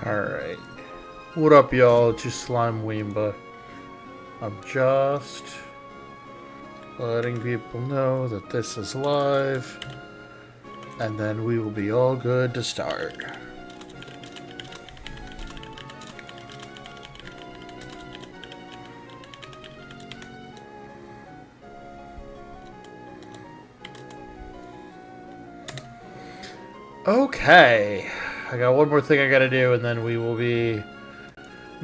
Alright. What up, y'all? It's your Slime Weemba. I'm just letting people know that this is live, and then we will be all good to start. Okay. I got one more thing I gotta do, and then we will be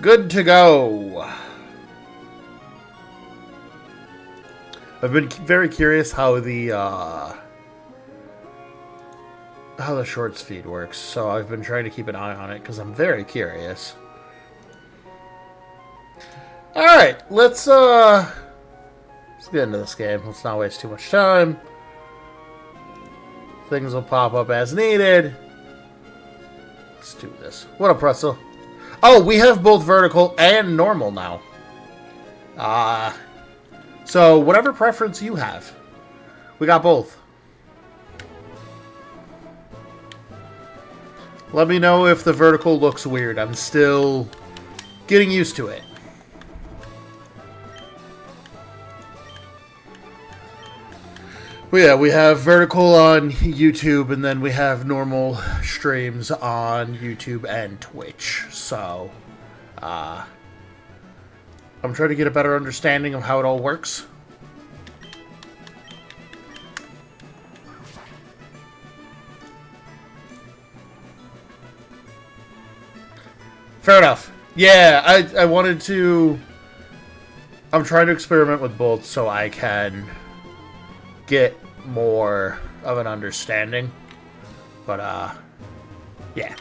good to go. I've been very curious how the shorts feed works, so I've been trying to keep an eye on it because I'm very curious. All right, let's get into this game. Let's not waste too much time. Things will pop up as needed. Let's do this. What up, Pretzel? Oh, we have both vertical and normal now. So whatever preference you have, we got both. Let me know if the vertical looks weird. I'm still getting used to it. But yeah, we have vertical on YouTube, and then we have normal streams on YouTube and Twitch. So, I'm trying to get a better understanding of how it all works. Fair enough. Yeah, I wanted to... I'm trying to experiment with both so I can get more of an understanding. But, yeah.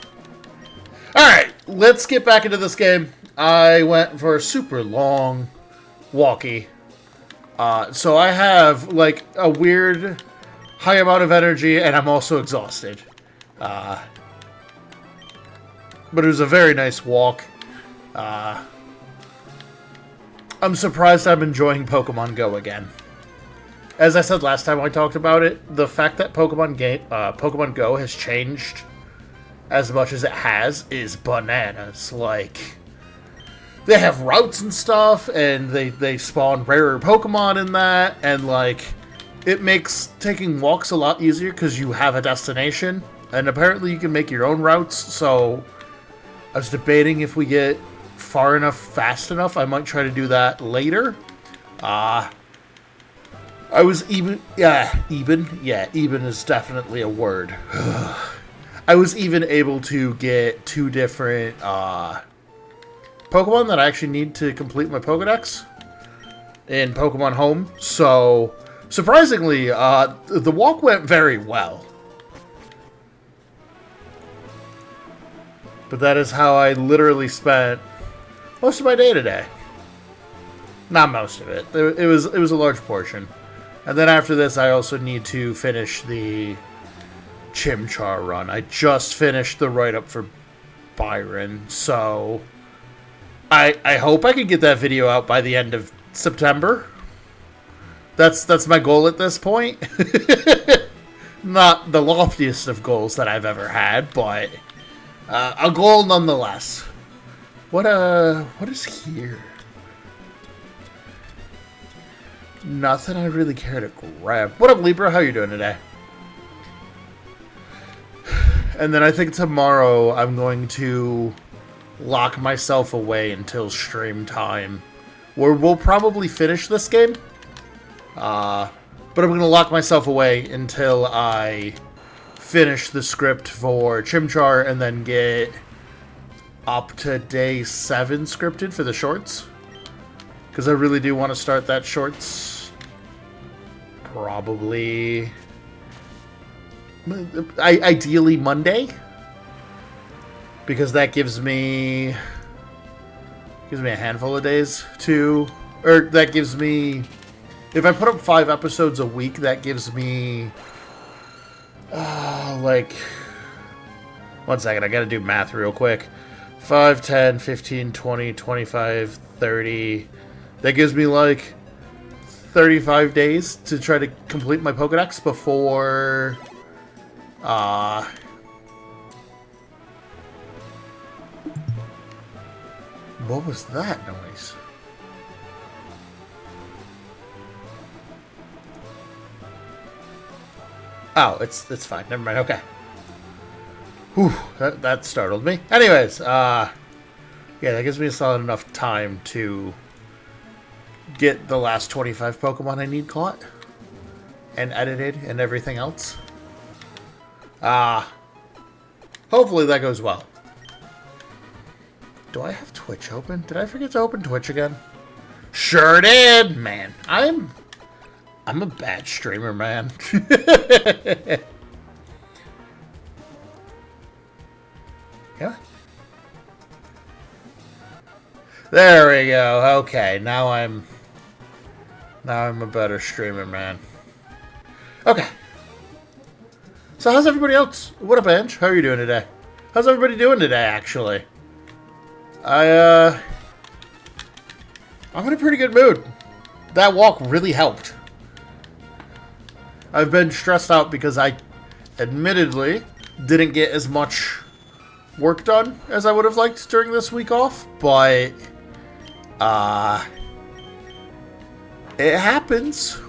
Alright, let's get back into this game. I went for a super long walkie. So I have, like, a weird high amount of energy, and I'm also exhausted. But it was a very nice walk. I'm surprised I'm enjoying Pokemon Go again. As I said last time I talked about it, the fact that Pokemon Go has changed as much as it has is bananas. Like, they have routes and stuff, and they spawn rarer Pokemon in that, and like, it makes taking walks a lot easier because you have a destination, and apparently you can make your own routes. So I was debating if we get far enough fast enough, I might try to do that later. I was even is definitely a word. I was even able to get 2 different Pokemon that I actually need to complete my Pokedex in Pokemon Home. So, surprisingly, the walk went very well. But that is how I literally spent most of my day today. Not most of it. It was a large portion. And then after this, I also need to finish the Chimchar run. I just finished the write-up for Byron, so I hope I can get that video out by the end of September. That's my goal at this point. Not the loftiest of goals that I've ever had, but a goal nonetheless. What is here? Nothing I really care to grab. What up, Libra? How you doing today? And then I think tomorrow I'm going to lock myself away until stream time, where we'll probably finish this game. But I'm going to lock myself away until I finish the script for Chimchar and then get up to day 7 scripted for the shorts. Because I really do want to start that shorts probably ideally Monday, because that gives me a handful of days to, or that gives me, if I put up 5 episodes a week, that gives me like, one second, I gotta do math real quick. 5, 10, 15, 20, 25, 30. That gives me like 35 days to try to complete my Pokedex before What was that noise? Oh, it's fine. Never mind. Okay. Whew, that startled me. Anyways, yeah, that gives me a solid enough time to get the last 25 Pokemon I need caught and edited and everything else. Hopefully that goes well. Do I have Twitch open? Did I forget to open Twitch again? Sure did, man. I'm a bad streamer, man. Yeah. There we go. Okay, now I'm a better streamer, man. Okay. So how's everybody else? What up, Ange? How are you doing today? How's everybody doing today, actually? I'm in a pretty good mood. That walk really helped. I've been stressed out because I admittedly didn't get as much work done as I would have liked during this week off, but it happens.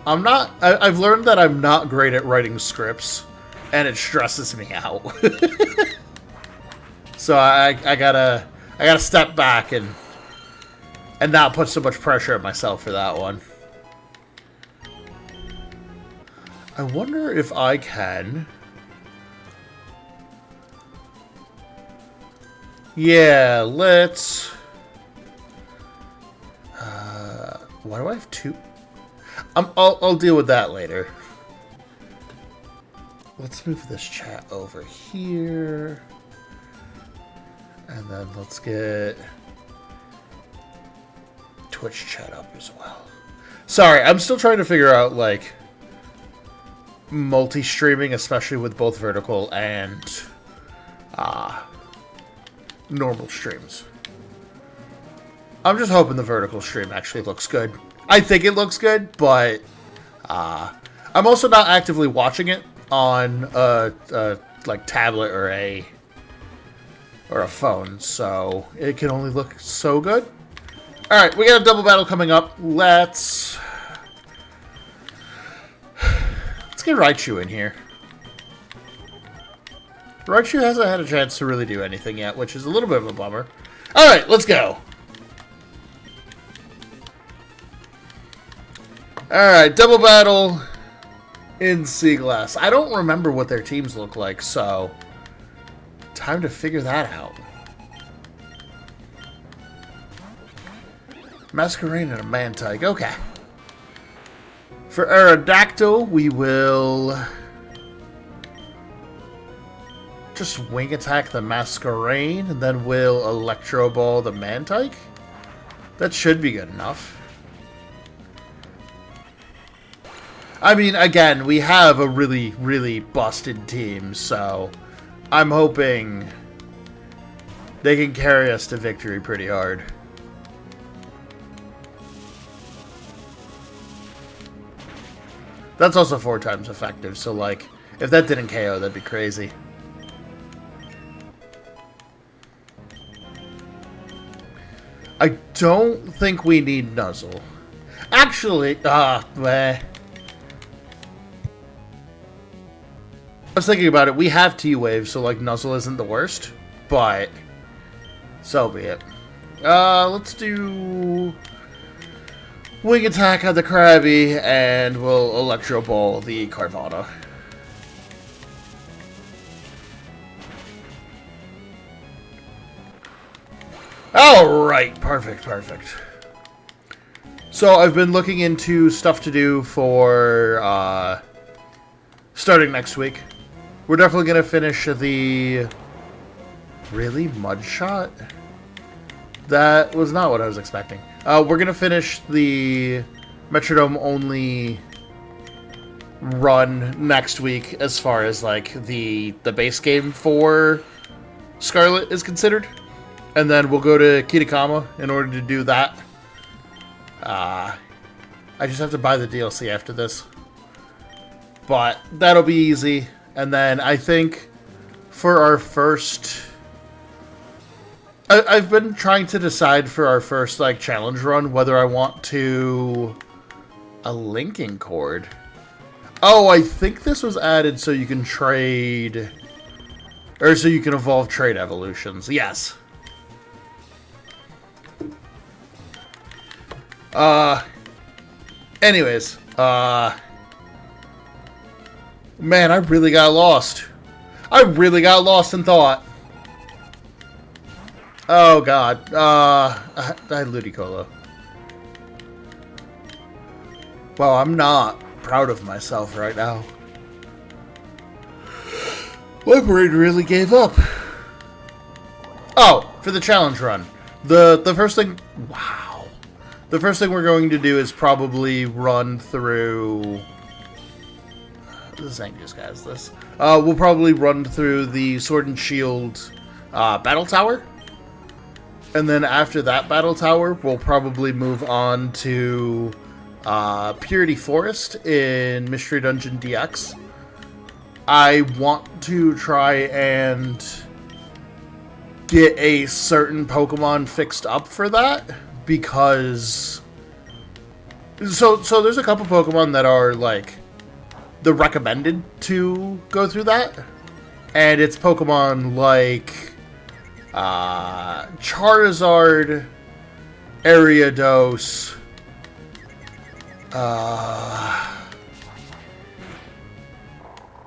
I've learned that I'm not great at writing scripts, and it stresses me out. So I gotta step back and not put so much pressure on myself for that one. I wonder if I can. Yeah, let's. Why do I have two? I'll deal with that later. Let's move this chat over here. And then let's get Twitch chat up as well. Sorry, I'm still trying to figure out, like, multi-streaming, especially with both vertical and normal streams. I'm just hoping the vertical stream actually looks good. I think it looks good, but I'm also not actively watching it on a like tablet or a phone, so it can only look so good. All right, we got a double battle coming up. Let's get Raichu in here. Raichu hasn't had a chance to really do anything yet, which is a little bit of a bummer. All right, let's go. Alright, double battle in Seaglass. I don't remember what their teams look like, so time to figure that out. Masquerain and a Mantike. Okay. For Aerodactyl, we will just wing attack the Masquerain, and then we'll Electro Ball the Mantike. That should be good enough. I mean, again, we have a really, really busted team, so I'm hoping they can carry us to victory pretty hard. That's also 4 times effective, so, like, if that didn't KO, that'd be crazy. I don't think we need Nuzzle. Actually, meh. I was thinking about it. We have T-Wave, so, like, Nuzzle isn't the worst, but so be it. Let's do Wing Attack on the Krabby, and we'll Electro Ball the Carvana. Alright, perfect. So, I've been looking into stuff to do for, starting next week. We're definitely going to finish the... Really? Mudshot? That was not what I was expecting. We're going to finish the Metrodome-only run next week as far as, like, the base game for Scarlet is considered. And then we'll go to Kitakama in order to do that. I just have to buy the DLC after this. But that'll be easy. And then I think for our first I've been trying to decide for our first, like, challenge run whether I want to... A linking cord. Oh, I think this was added so you can trade... Or so you can evolve trait evolutions. Yes. Anyways. Man, I really got lost. I really got lost in thought. Oh, God. I had Ludicolo. Well, I'm not proud of myself right now. My brain really gave up. Oh, for the challenge run. The first thing... Wow. The first thing we're going to do is probably run through... This ain't just guys, this. We'll probably run through the Sword and Shield Battle Tower. And then after that Battle Tower, we'll probably move on to Purity Forest in Mystery Dungeon DX. I want to try and get a certain Pokemon fixed up for that, because... So there's a couple Pokemon that are, like, the recommended to go through that. And it's Pokemon like Charizard, Ariados,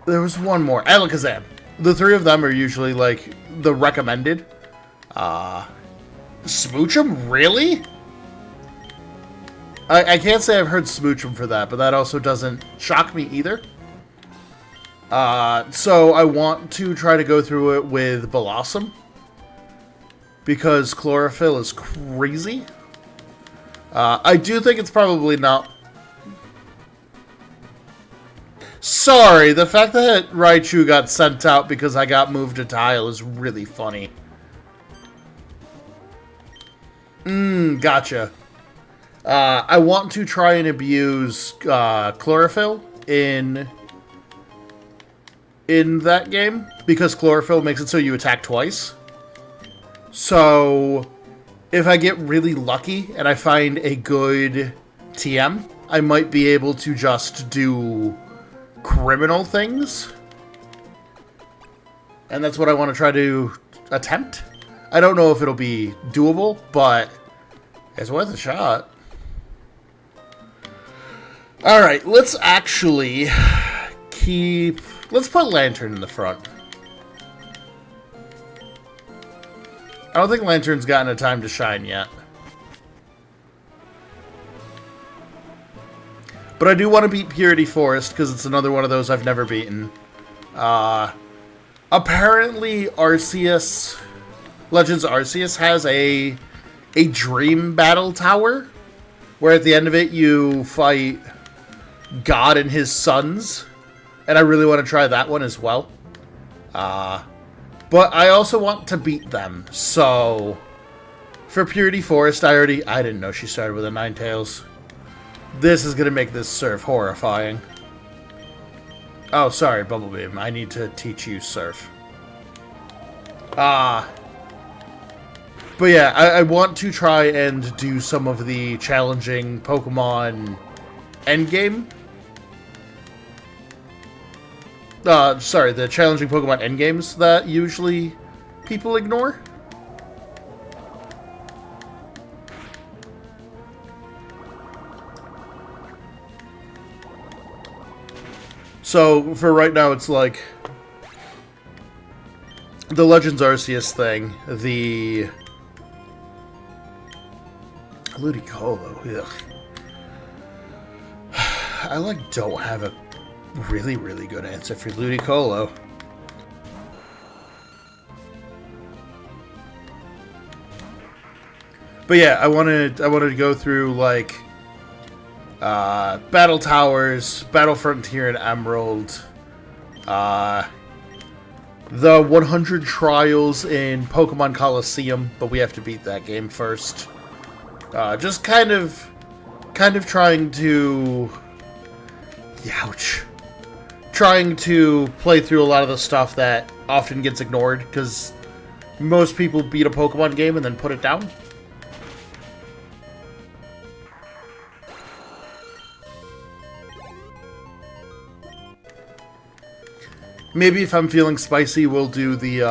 there was one more, Alakazam. The three of them are usually like the recommended. Smoochum, really? I can't say I've heard Smoochum for that, but that also doesn't shock me either. So I want to try to go through it with Blossom, because Chlorophyll is crazy. I do think it's probably not... Sorry, the fact that Raichu got sent out because I got moved to tile is really funny. Gotcha. I want to try and abuse Chlorophyll in that game, because Chlorophyll makes it so you attack twice. So, if I get really lucky and I find a good TM, I might be able to just do criminal things. And that's what I want to try to attempt. I don't know if it'll be doable, but it's worth a shot. Alright, let's actually keep... Let's put Lantern in the front. I don't think Lantern's gotten a time to shine yet. But I do want to beat Purity Forest, because it's another one of those I've never beaten. Apparently Arceus... Legends Arceus has a dream battle tower, where at the end of it you fight God and his sons. And I really want to try that one as well. But I also want to beat them. So, for Purity Forest, I didn't know she started with a Ninetales. This is going to make this Surf horrifying. Oh, sorry, Bubblebeam. I need to teach you Surf. But yeah, I want to try and do some of the challenging Pokemon endgame. Sorry, the challenging Pokemon endgames that usually people ignore. So, for right now, it's like the Legends Arceus thing, the Ludicolo, ugh. I, don't have a really, really good answer for Ludicolo. But yeah, I wanted to go through, Battle Towers, Battle Frontier and Emerald, the 100 Trials in Pokemon Coliseum, but we have to beat that game first. Just kind of trying to... Ouch. Trying to play through a lot of the stuff that often gets ignored, because most people beat a Pokemon game and then put it down. Maybe if I'm feeling spicy, we'll do the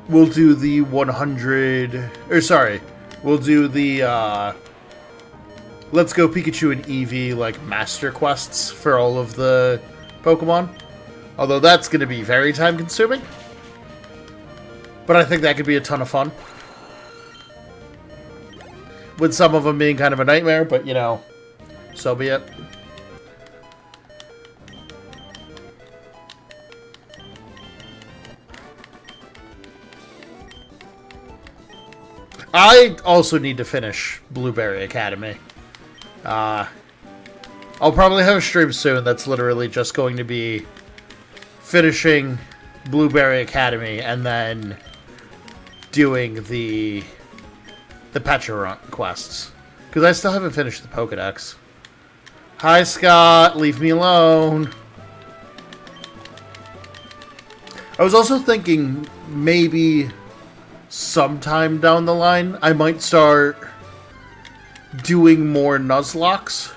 100, or sorry, we'll do the Let's Go Pikachu and Eevee, like, master quests for all of the Pokemon. Although that's going to be very time-consuming. But I think that could be a ton of fun. With some of them being kind of a nightmare, but, you know, so be it. I also need to finish Blueberry Academy. I'll probably have a stream soon that's literally just going to be finishing Blueberry Academy and then doing the Pecha quests. Because I still haven't finished the Pokedex. Hi, Scott. Leave me alone. I was also thinking maybe sometime down the line I might start doing more Nuzlocks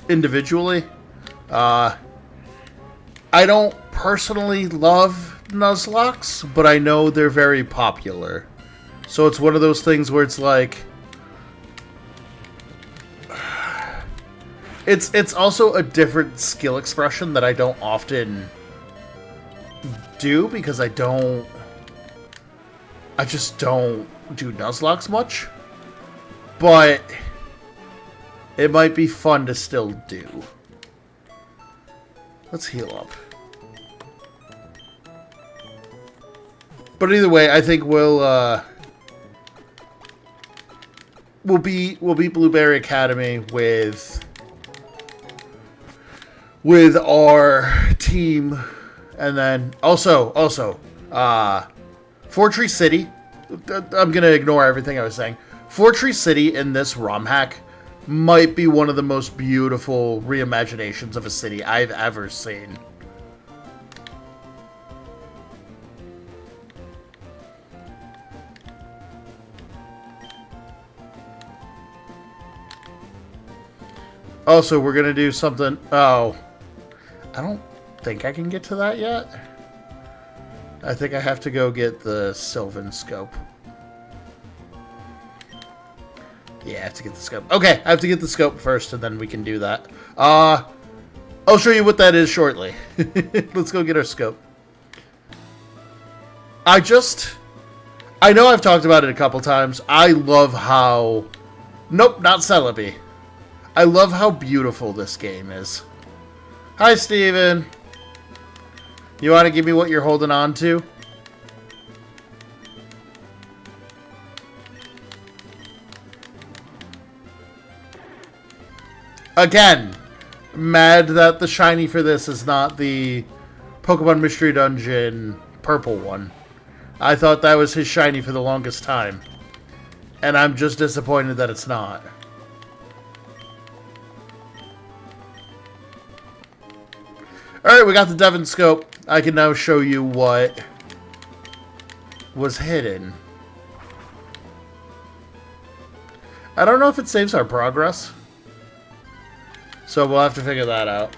individually. I don't personally love Nuzlocks, but I know they're very popular. So it's one of those things where it's like it's also a different skill expression that I don't often do because I just don't do Nuzlocke much. But it might be fun to still do. Let's heal up. But either way, I think we'll beat Blueberry Academy with our team, and then also Fortree City. I'm gonna ignore everything I was saying. Fortree City in this ROM hack might be one of the most beautiful reimaginations of a city I've ever seen. Also, we're gonna do something. Oh, I don't think I can get to that yet. I think I have to go get the Sylvan Scope. Yeah, I have to get the scope. Okay, I have to get the scope first, and then we can do that. I'll show you what that is shortly. Let's go get our scope. I know I've talked about it a couple times. I love how... Nope, not Celebi. I love how beautiful this game is. Hi, Steven. You want to give me what you're holding on to? Again, mad that the shiny for this is not the Pokemon Mystery Dungeon purple one. I thought that was his shiny for the longest time. And I'm just disappointed that it's not. Alright, we got the Devon Scope. I can now show you what was hidden. I don't know if it saves our progress. So we'll have to figure that out.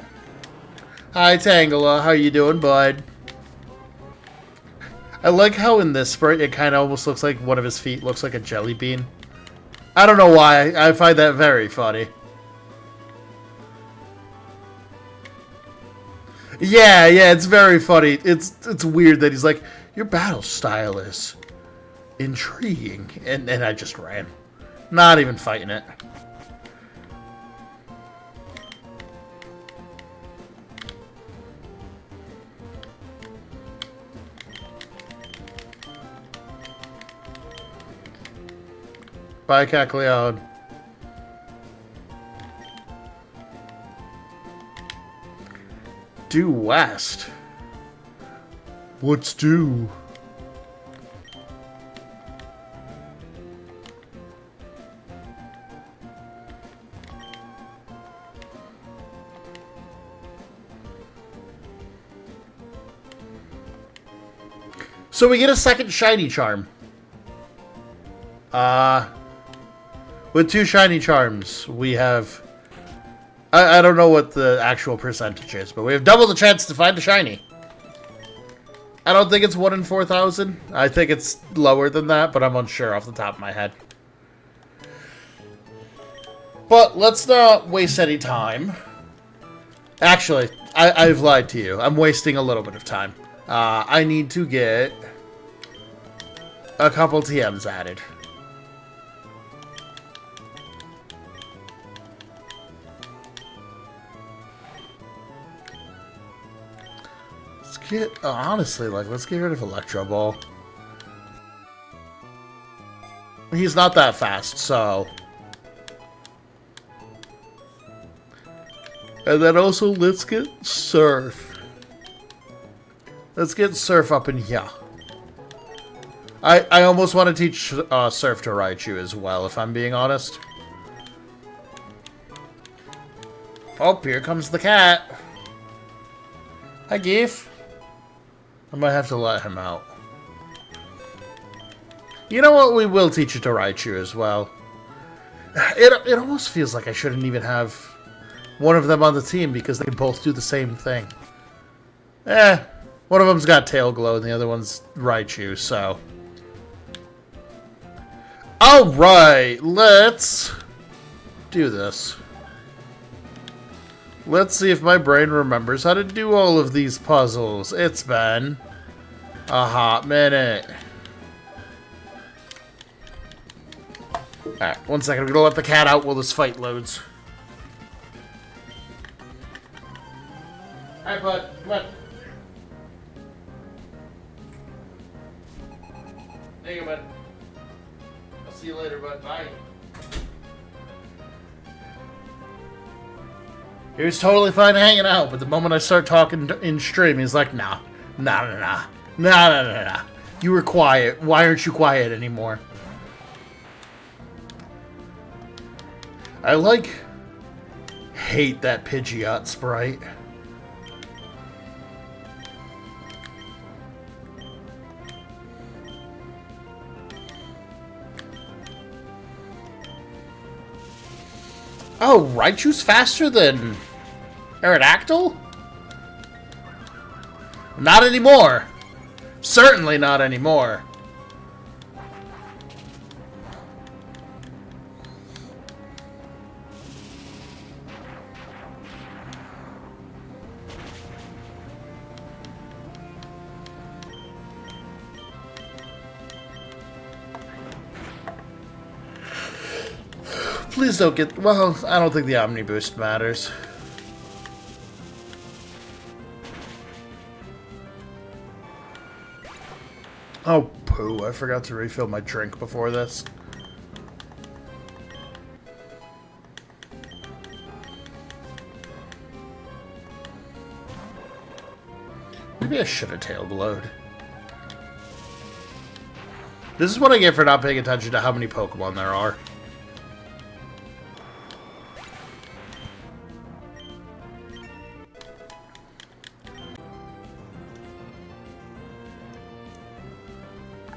Hi, Tangela. How you doing, bud? I like how in this sprite it kind of almost looks like one of his feet looks like a jelly bean. I don't know why. I find that very funny. Yeah, it's very funny. It's weird that he's like, your battle style is intriguing. And I just ran. Not even fighting it. Bye, Cacleon. Due west? What's due? So we get a second shiny charm. With 2 shiny charms, we have... I don't know what the actual percentage is, but we have double the chance to find a shiny. I don't think it's 1 in 4,000. I think it's lower than that, but I'm unsure off the top of my head. But let's not waste any time. Actually, I've lied to you. I'm wasting a little bit of time. I need to get a couple TMs added. Honestly, let's get rid of Electro Ball. He's not that fast, so... And then also, let's get Surf. Let's get Surf up in here. I almost want to teach Surf to Raichu as well, if I'm being honest. Oh, here comes the cat. Hi, Geef. I might have to let him out. You know what? We will teach it to Raichu as well. It almost feels like I shouldn't even have one of them on the team because they both do the same thing. One of them's got Tail Glow and the other one's Raichu, so... Alright, let's do this. Let's see if my brain remembers how to do all of these puzzles. It's been a hot minute. Alright, 1 second. I'm gonna let the cat out while this fight loads. Alright, bud. Come on. There you go, bud. I'll see you later, bud. Bye. He was totally fine hanging out, but the moment I start talking in stream, he's like, nah. You were quiet. Why aren't you quiet anymore? I hate that Pidgeot sprite. Oh, Raichu's faster than Aerodactyl? Not anymore. Certainly not anymore. Please don't get... Well, I don't think the Omni Boost matters. Oh, poo. I forgot to refill my drink before this. Maybe I should have tail glowed. This is what I get for not paying attention to how many Pokemon there are.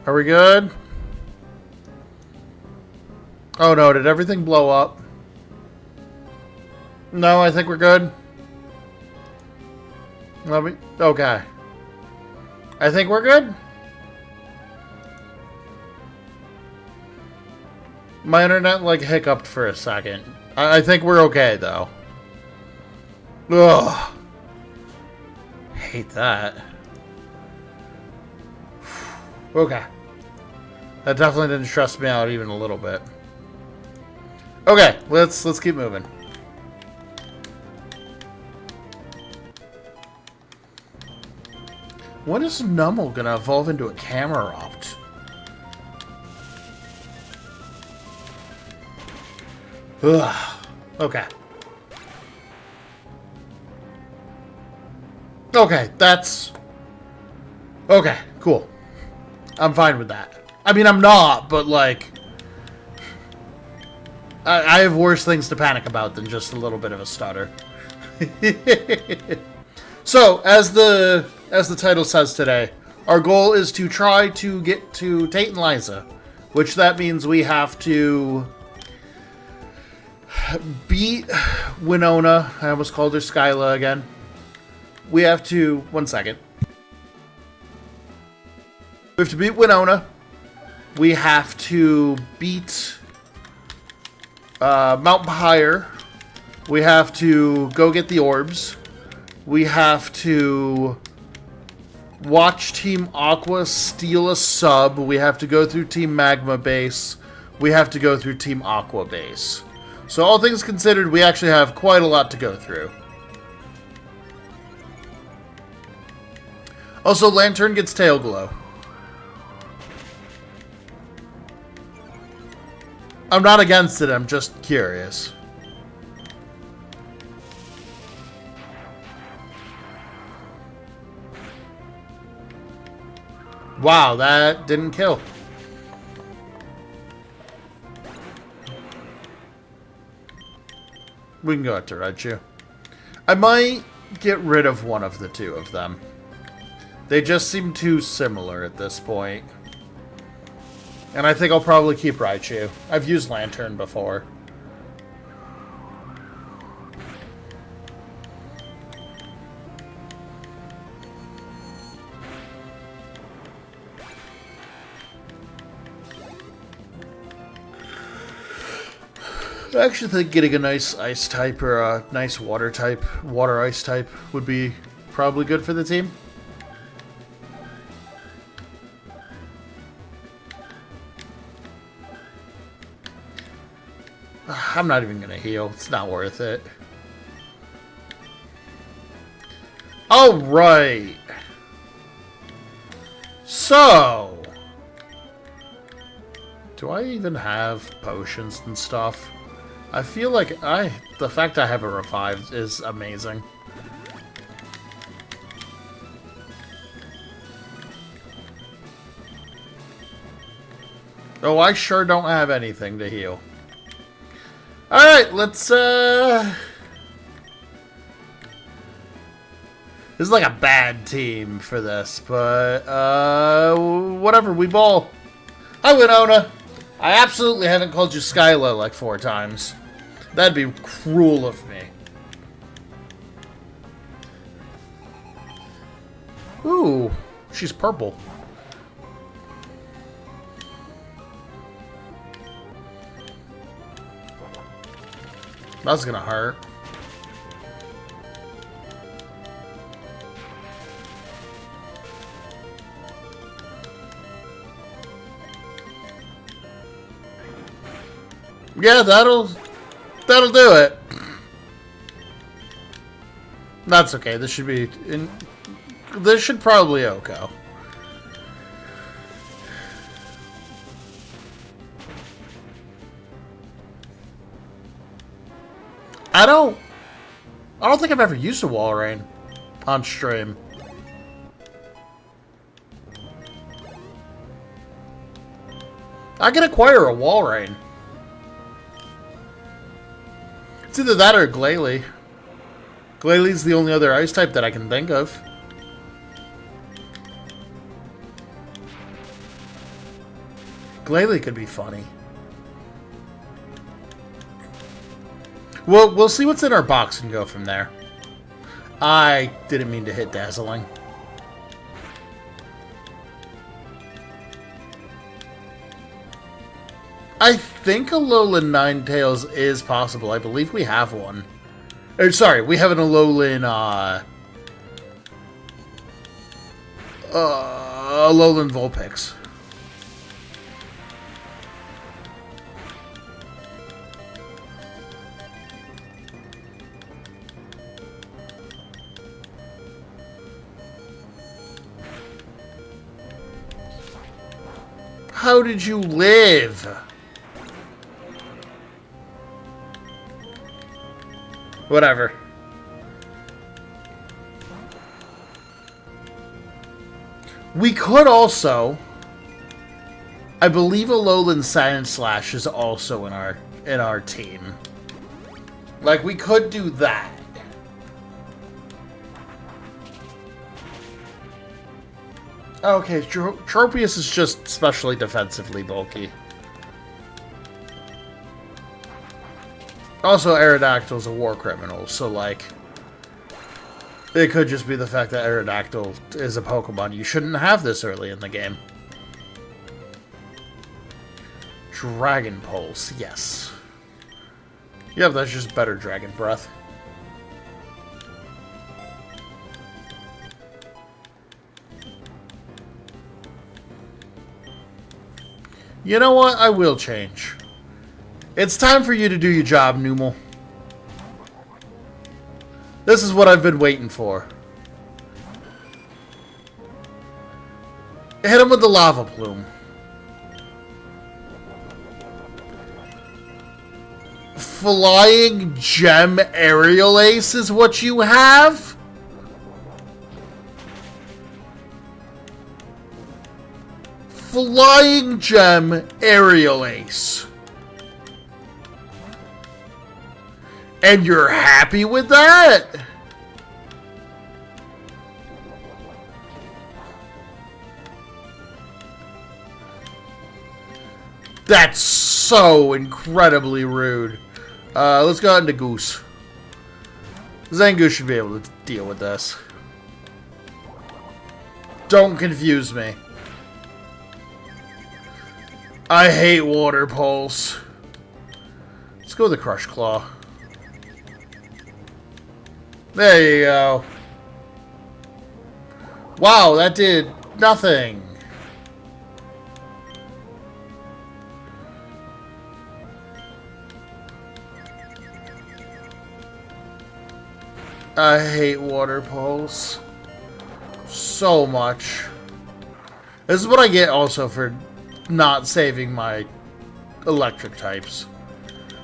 Are we good? Oh no, did everything blow up? No, I think we're good. Okay. I think we're good. My internet, hiccuped for a second. I think we're okay, though. Ugh. Hate that. Okay. That definitely didn't stress me out even a little bit. Okay, let's keep moving. When is Numel gonna evolve into a Camerupt? Ugh. Okay. Okay, that's... Okay, cool. I'm fine with that. I mean, I'm not, but, I have worse things to panic about than just a little bit of a stutter. So, as the title says today, Our goal is to try to get to Tate and Liza, which that means we have to beat Winona. I almost called her Skyla again. We have to... One second. We have to beat Winona. We have to beat Mount Higher. We have to go get the orbs. We have to watch Team Aqua steal a sub. We have to go through Team Magma base. We have to go through Team Aqua base. So all things considered, we actually have quite a lot to go through. Also, Lantern gets Tail Glow. I'm not against it, I'm just curious. Wow, that didn't kill. We can go out to Raichu. I might get rid of one of the two of them. They just seem too similar at this point. And I think I'll probably keep Raichu. I've used Lantern before. I actually think getting a nice ice type or a nice water type, water ice type, would be probably good for the team. I'm not even gonna heal. It's not worth it. Alright. So. Do I even have potions and stuff? I feel like the fact I have a revive is amazing. Oh, I sure don't have anything to heal. Alright, let's, This is like a bad team for this, but, whatever, we ball. Hi, Winona. I absolutely haven't called you Skyla like 4 times. That'd be cruel of me. Ooh, she's purple. That's gonna hurt. Yeah, that'll do it. That's okay. This should be this should probably OHKO. I don't think I've ever used a wall rain on stream. I can acquire a wall rain. It's either that or Glalie. Glalie's the only other ice type that I can think of. Glalie could be funny. Well, we'll see what's in our box and go from there. I didn't mean to hit Dazzling. I think a Alolan Ninetales is possible. I believe we have one. Or, sorry, we have an Alolan, Alolan Vulpix. How did you live? Whatever. We could also, I believe Alolan Sand Slash is also in our team. Like, we could do that. Okay, Tropius is just specially defensively bulky. Also, Aerodactyl's a war criminal, so, like, it could just be the fact that Aerodactyl is a Pokemon you shouldn't have this early in the game. Dragon Pulse, yes. Yep, that's just better Dragon Breath. You know what? I will change. It's time for you to do your job, Numel. This is what I've been waiting for. Hit him with the Lava Plume. Flying Gem Aerial Ace is what you have? Flying Gem Aerial Ace. And you're happy with that? That's so incredibly rude. Let's go into Goose. Zangoose should be able to deal with this. Don't confuse me. I hate Water Pulse. Let's go with the Crush Claw. There you go. Wow, that did nothing. I hate Water Pulse so much. This is what I get also for not saving my electric types.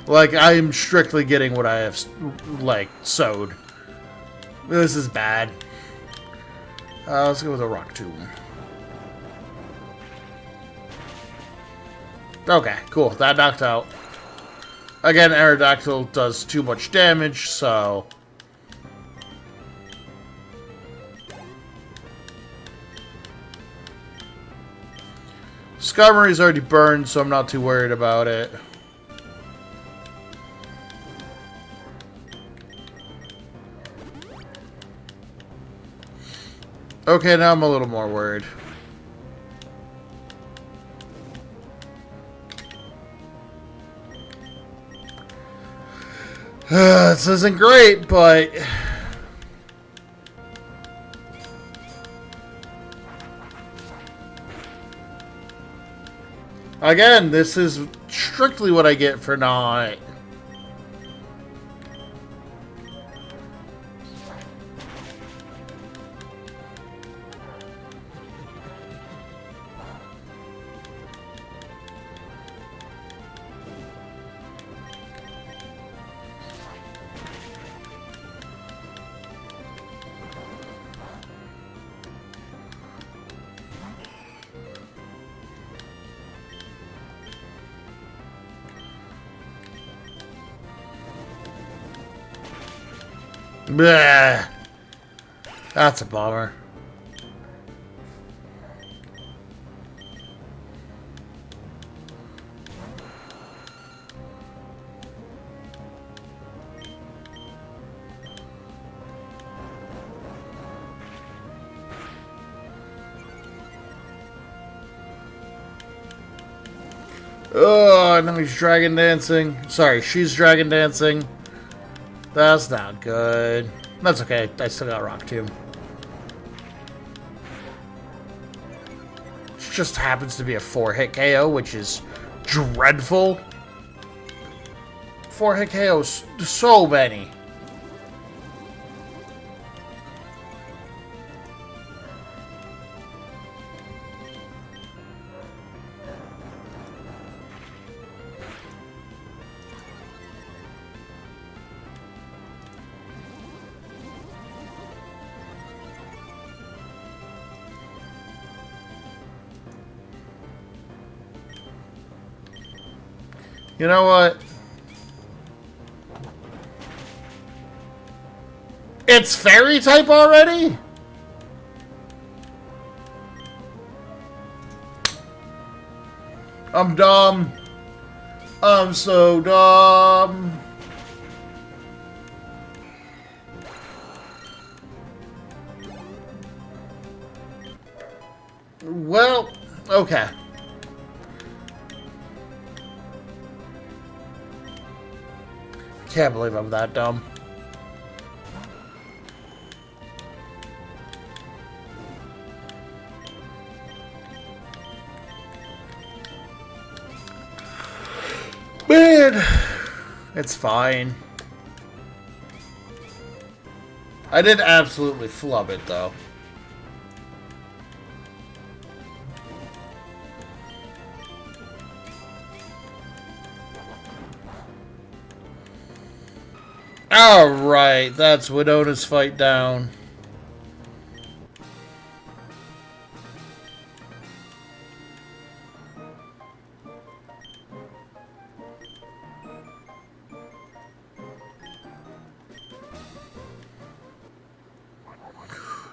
Like, I am strictly getting what I have, like, sowed. This is bad. Let's go with a Rock Tomb. Okay, cool. That knocked out. Again, Aerodactyl does too much damage, so... Skarmory's already burned, so I'm not too worried about it. Okay, now I'm a little more worried. This isn't great, but... Again, this is strictly what I get for not... Bleh. That's a bummer. Oh, now he's dragon dancing. Sorry, she's dragon dancing. That's not good. That's okay. I still got Rock Tomb. It just happens to be a 4-hit KO, which is dreadful. 4-hit KOs, so many. You know what? It's fairy type already? I'm dumb. I'm so dumb. Well, okay. Can't believe I'm that dumb. Man, it's fine. I did absolutely flub it, though. Alright, that's Winona's fight down.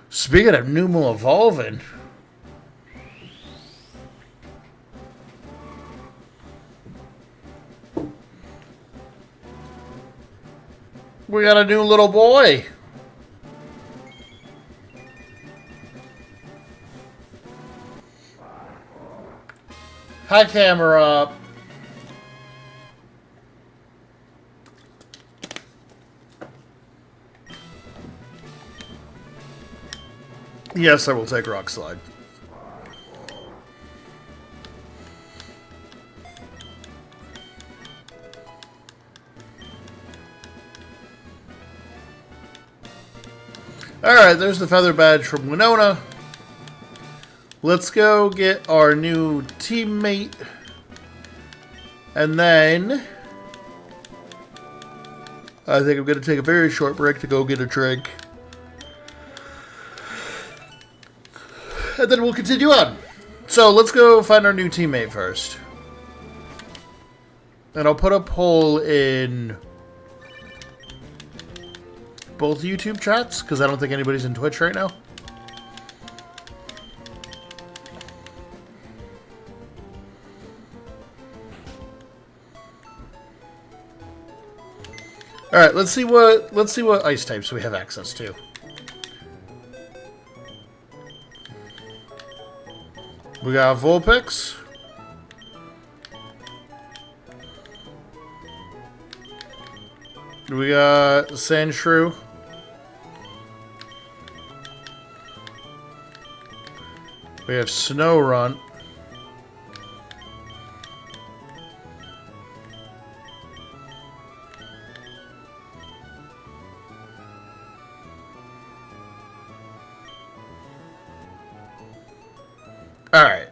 Speaking of Numal evolving, we got a new little boy. Hi, camera up. Yes, I will take Rock Slide. Alright, there's the feather badge from Winona. Let's go get our new teammate. And then I think I'm going to take a very short break to go get a drink. And then we'll continue on. So let's go find our new teammate first. And I'll put a poll in both YouTube chats, because I don't think anybody's in Twitch right now. Alright, let's see what ice types we have access to. We got Vulpix. We got Sandshrew. We have Snorunt. Alright.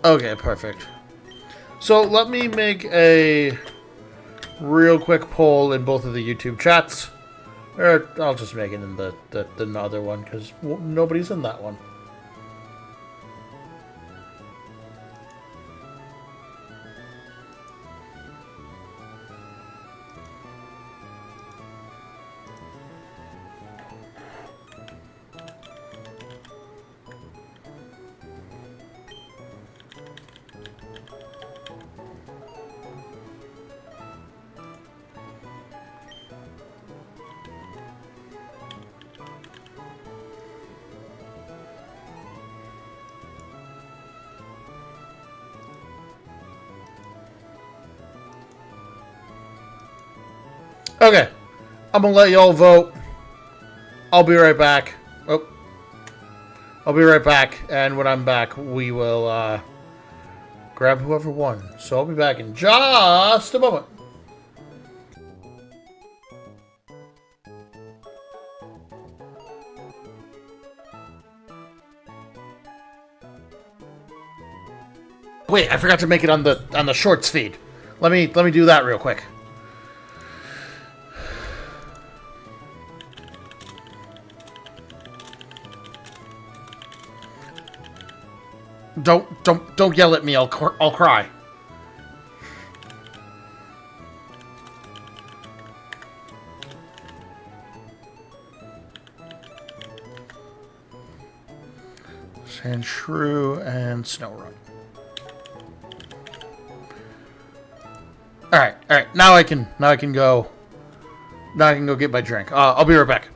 Okay, perfect. So let me make a real quick poll in both of the YouTube chats. Or I'll just make it in the other one, because nobody's in that one. Okay, I'm gonna let y'all vote. I'll be right back. Oh, I'll be right back, and when I'm back, we will grab whoever won. So I'll be back in just a moment. Wait, I forgot to make it on the shorts feed. Let me do that real quick. Don't yell at me. I'll cry. Sand Shrew and Snow Run. Alright, alright. Now I can go get my drink. I'll be right back.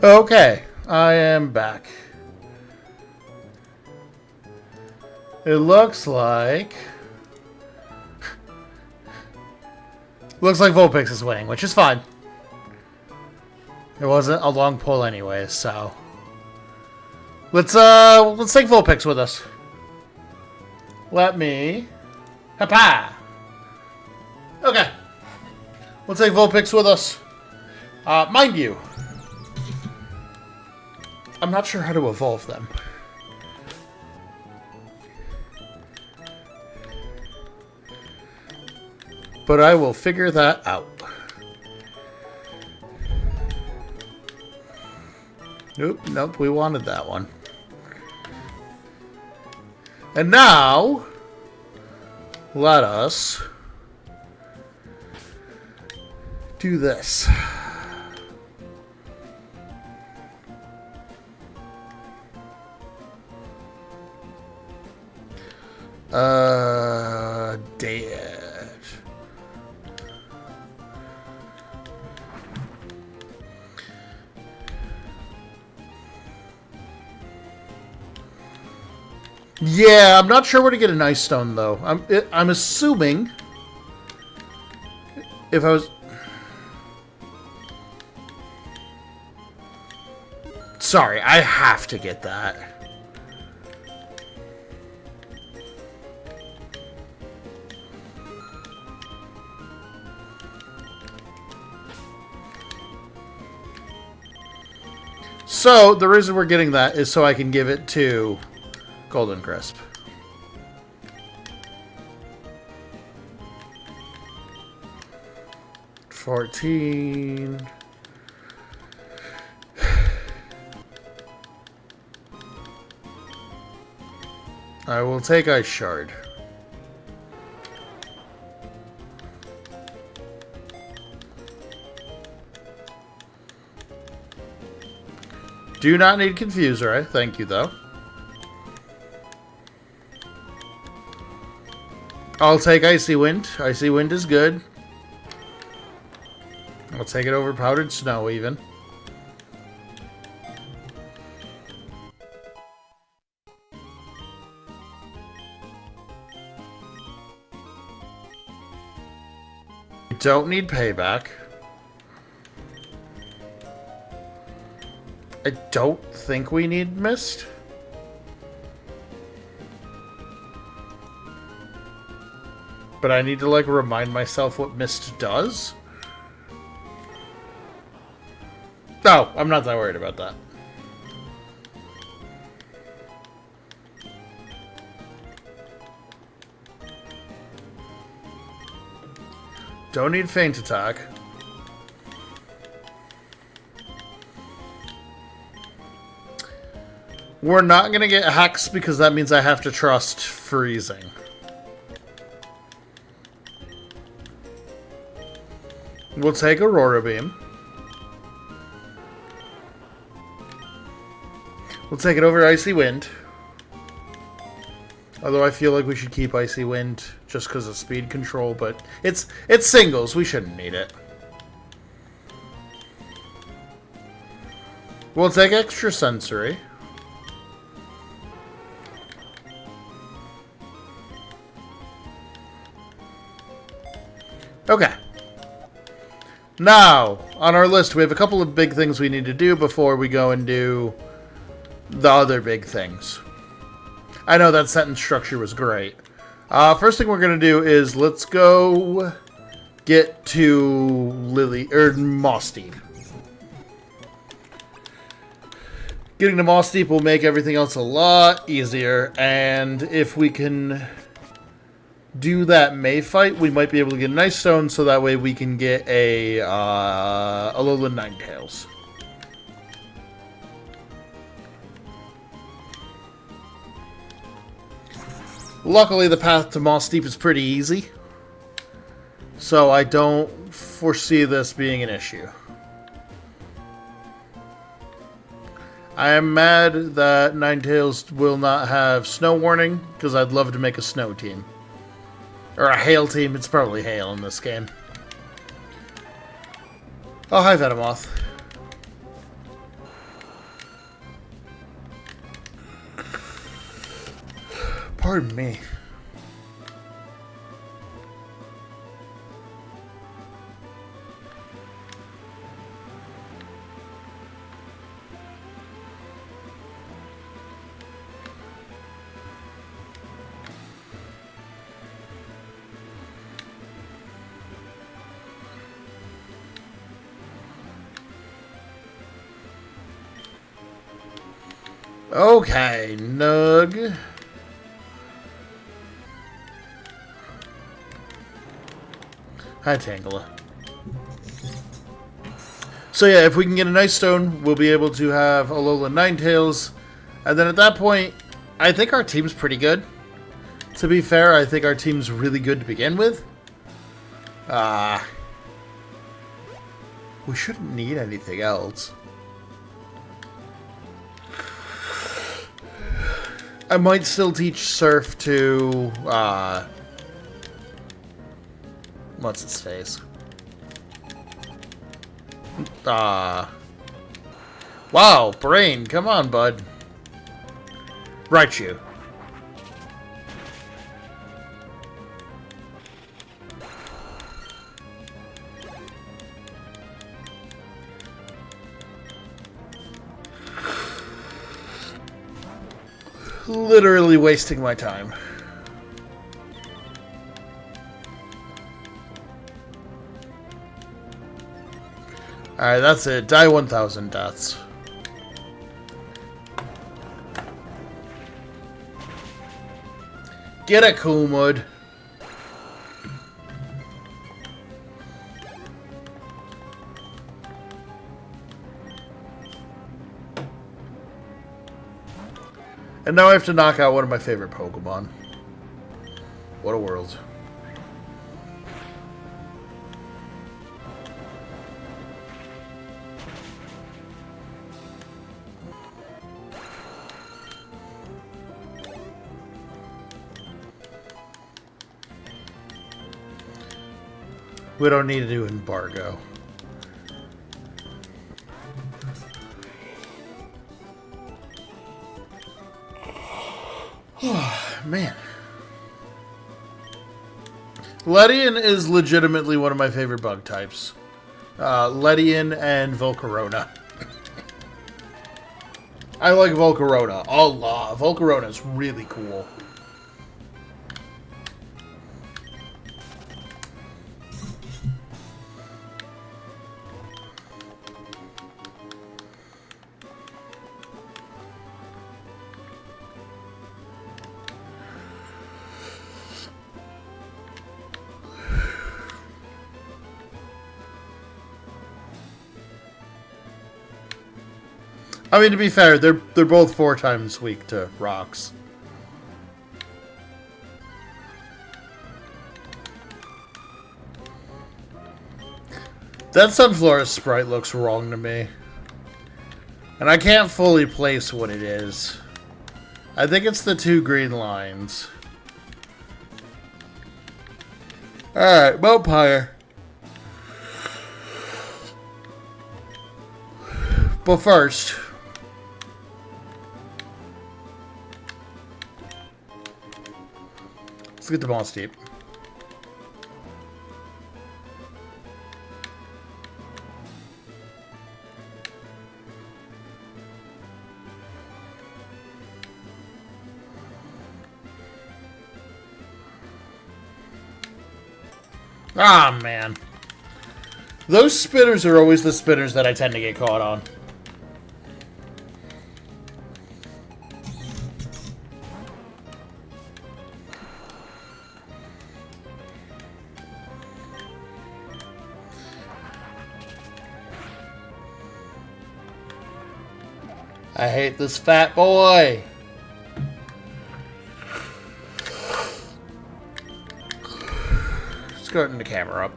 Okay, I am back. It looks like Vulpix is winning, which is fine. It wasn't a long pull anyways, so let's take Vulpix with us. Let me Hapa. Okay. We'll take Vulpix with us. Mind you, I'm not sure how to evolve them. But I will figure that out. Nope, we wanted that one. And now, let us do this. Dead. Yeah, I'm not sure where to get an ice stone though. I'm assuming if I was sorry, I have to get that. So, the reason we're getting that is so I can give it to Golden Crisp. $14. I will take Ice Shard. Do not need Confuser, thank you though. I'll take Icy Wind. Icy Wind is good. I'll take it over Powdered Snow even. Don't need Payback. I don't think we need Mist. But I need to, like, remind myself what Mist does. No, I'm not that worried about that. Don't need Feint Attack. We're not going to get Hex because that means I have to trust freezing. We'll take Aurora Beam. We'll take it over Icy Wind. Although I feel like we should keep Icy Wind just because of speed control, but it's singles. We shouldn't need it. We'll take Extra Sensory. Okay. Now, on our list, we have a couple of big things we need to do before we go and do the other big things. I know that sentence structure was great. First thing we're going to do is let's go get to Moss Deep. Getting to Moss Deep will make everything else a lot easier, and if we can do that May fight, we might be able to get an Ice Stone, so that way we can get a Alolan Ninetales. Luckily, the path to Moss Deep is pretty easy, so I don't foresee this being an issue. I am mad that Ninetales will not have Snow Warning, because I'd love to make a Snow team. Or a Hail team. It's probably Hail in this game. Oh, hi, Venomoth. Pardon me. Okay, Nug. Hi, Tangela. So yeah, if we can get an Ice Stone, we'll be able to have Alolan Ninetales. And then at that point, I think our team's pretty good. To be fair, I think our team's really good to begin with. We shouldn't need anything else. I might still teach Surf to, what's his face? Wow, Brain, come on, bud. Raichu. Literally wasting my time. Alright, that's it. Die 1,000 deaths. Get it, Kumud. And now I have to knock out one of my favorite Pokemon. What a world. We don't need to do embargo. Man. Ledian is legitimately one of my favorite bug types. Ledian and Volcarona. I like Volcarona a lot. Volcarona is really cool. I mean, to be fair, they're both 4 times weak to rocks. That Sunflower sprite looks wrong to me. And I can't fully place what it is. I think it's the 2 green lines. Alright, Mopire. But first... let's get the ball steep. Ah, man. Those spinners are always the spinners that I tend to get caught on. I hate this fat boy. Skirting the camera up.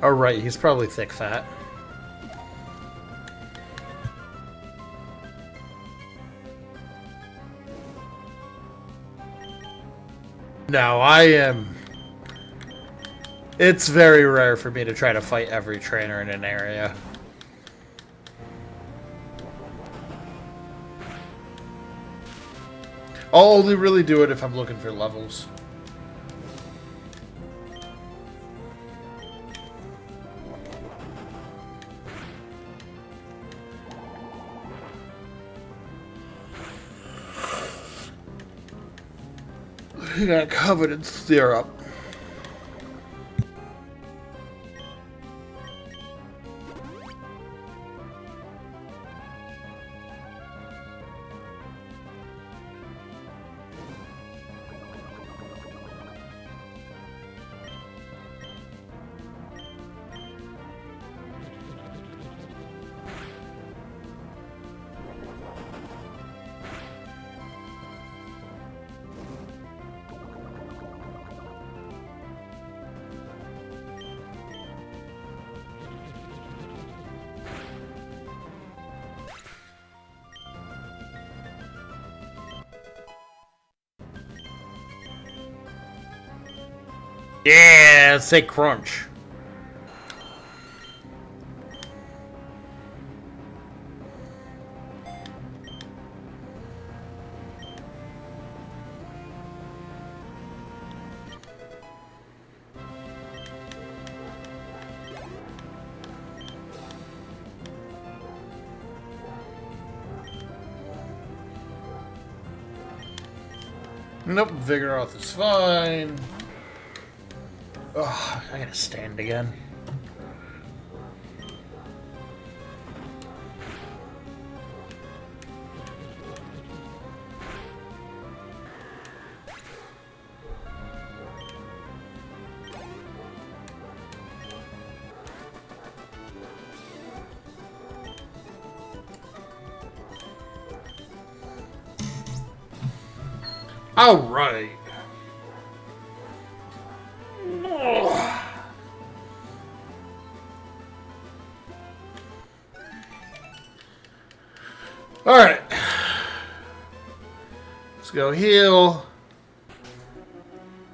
Oh, right, he's probably thick fat. No, I am... it's very rare for me to try to fight every trainer in an area. I'll only really do it if I'm looking for levels. He got covered in syrup. Yeah, let's say crunch. Nope, Vigoroth is fine. Oh, I gotta stand again. All right. Alright. Let's go heal.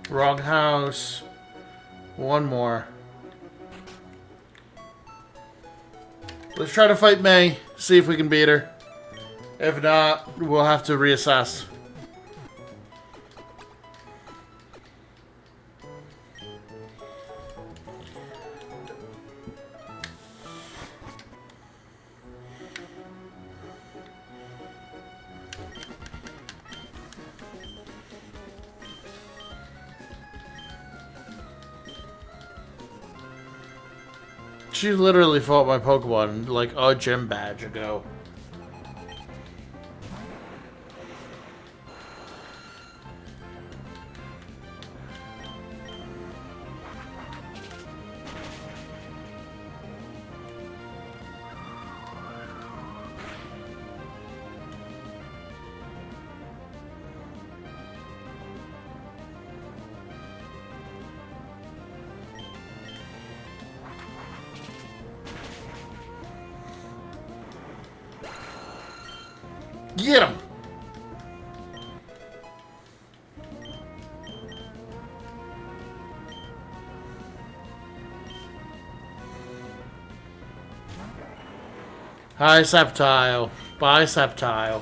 Wrong house. One more. Let's try to fight May. See if we can beat her. If not, we'll have to reassess. She literally fought my Pokemon like a gym badge ago. Get him! Hi, Sceptile. Bye, Sceptile.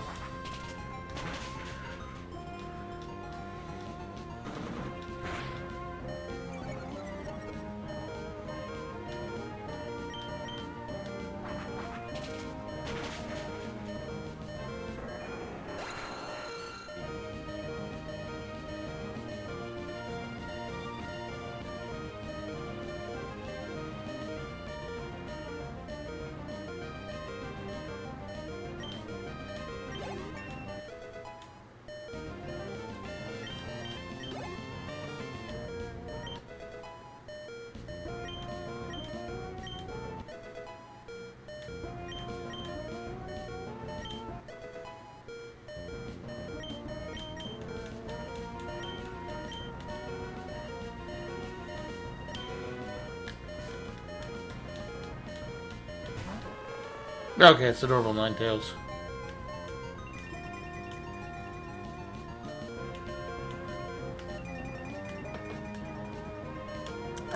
Okay, it's a normal Ninetales.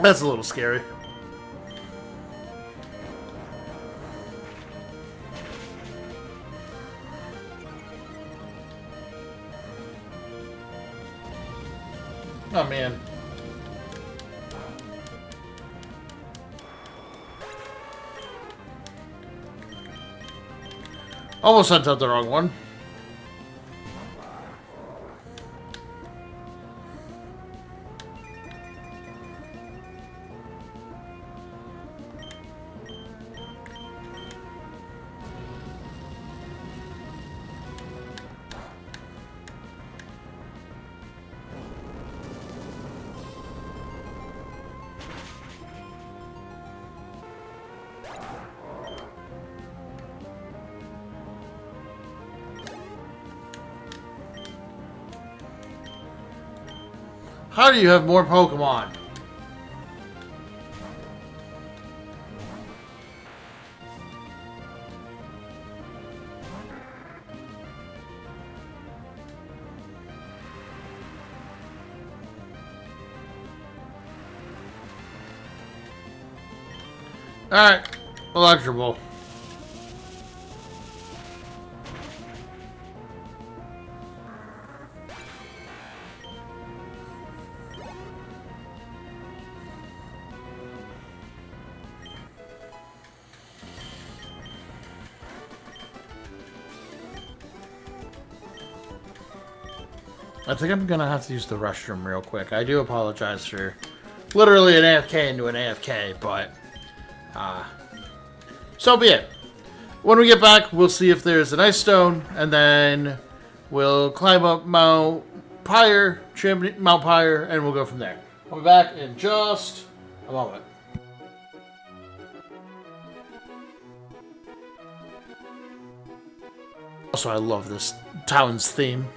That's a little scary. Oh man. Almost sent out the wrong one. How do you have more Pokemon? Alright, Electro Ball. I think I'm gonna have to use the restroom real quick. I do apologize for literally an AFK into an AFK, but so be it. When we get back, we'll see if there's an ice stone, and then we'll climb up Mount Pyre, Mount Pyre, and we'll go from there. I'll be back in just a moment. Also, I love this town's theme.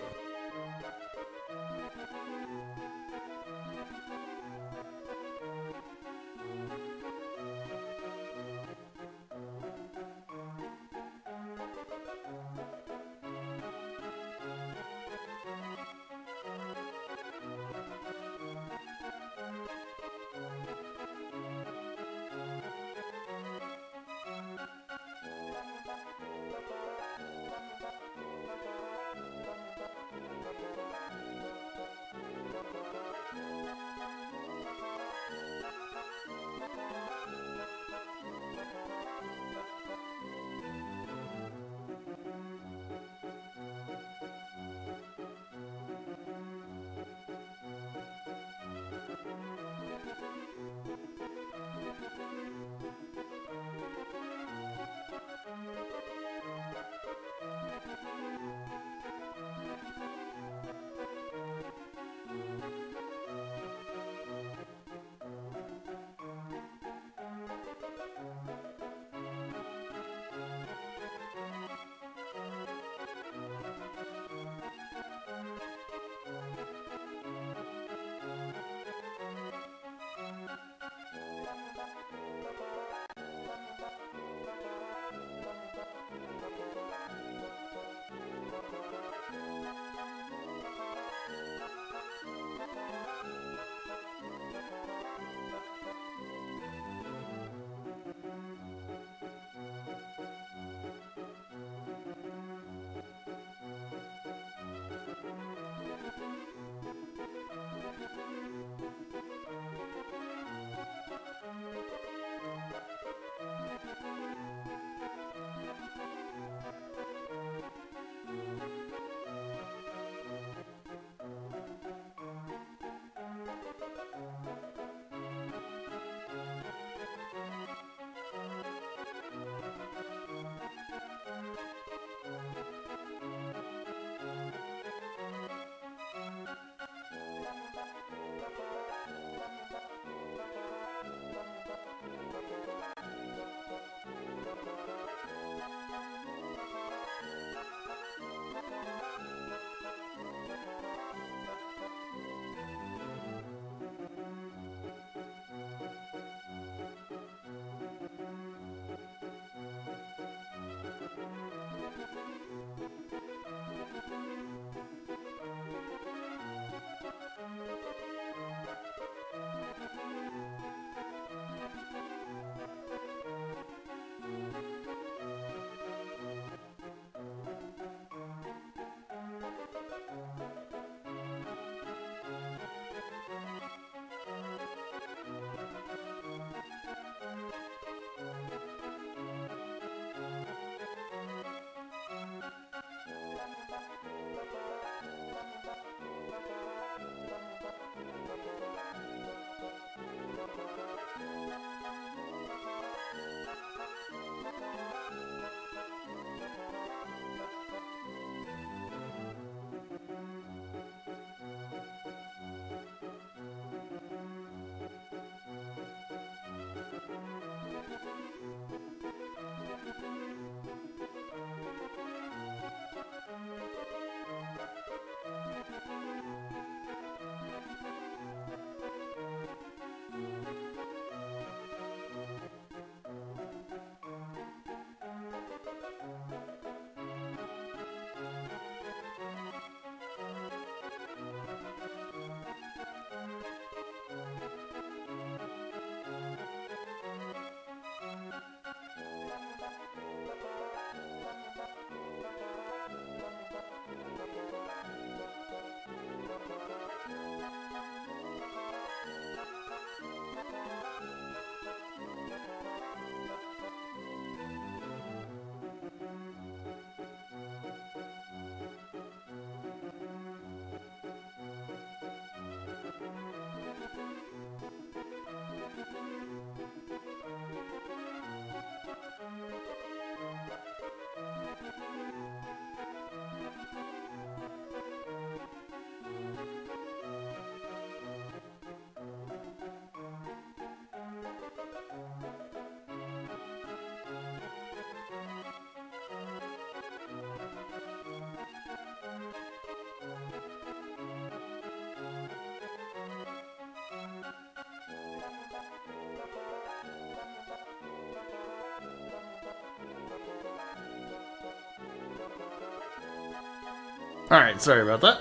Alright, sorry about that.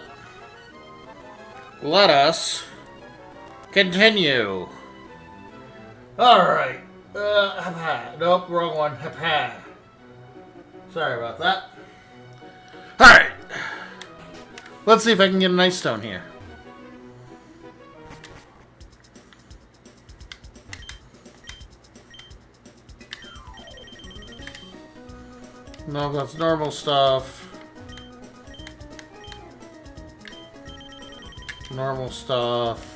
Let us continue. Alright. Nope, wrong one. Sorry about that. Alright. Let's see if I can get a nice stone here. No, that's normal stuff. Normal stuff.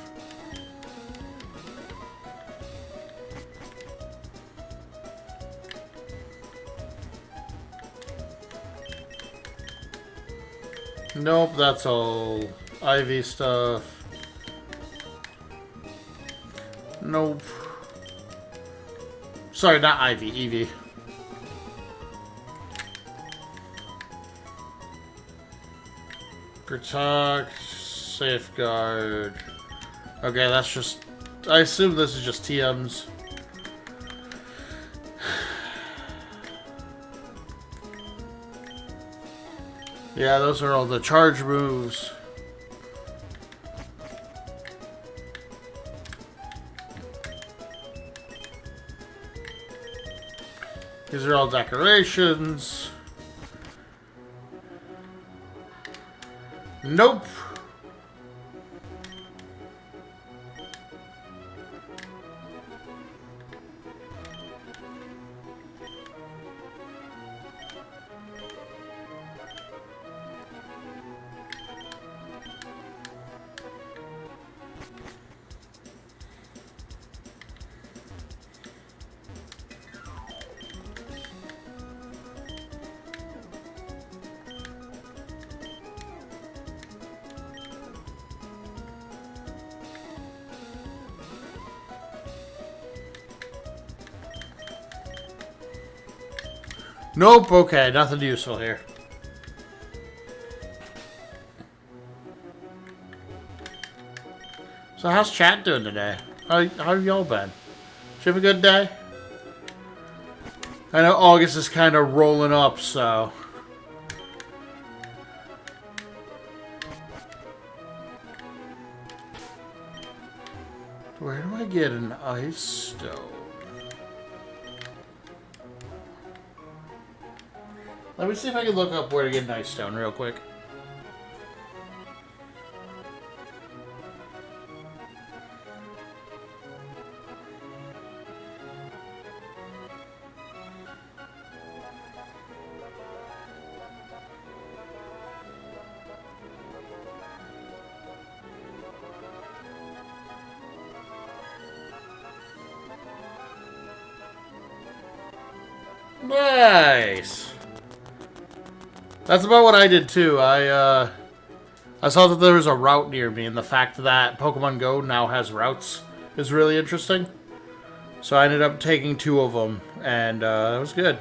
Nope, that's all ivy stuff. Nope. Sorry, not ivy, Eevee. Protect, safeguard. Okay, that's just... I assume this is just TMs. Yeah, those are all the charge moves. These are all decorations. Nope. Nope, okay, nothing useful here. So how's chat doing today? How have y'all been? Did you have a good day? I know August is kind of rolling up, so... Where do I get an ice stone? Let me see if I can look up where to get an ice stone real quick. Nice! That's about what I did too. I saw that there was a route near me, and the fact that Pokemon Go now has routes is really interesting. So I ended up taking 2 of them, and it was good.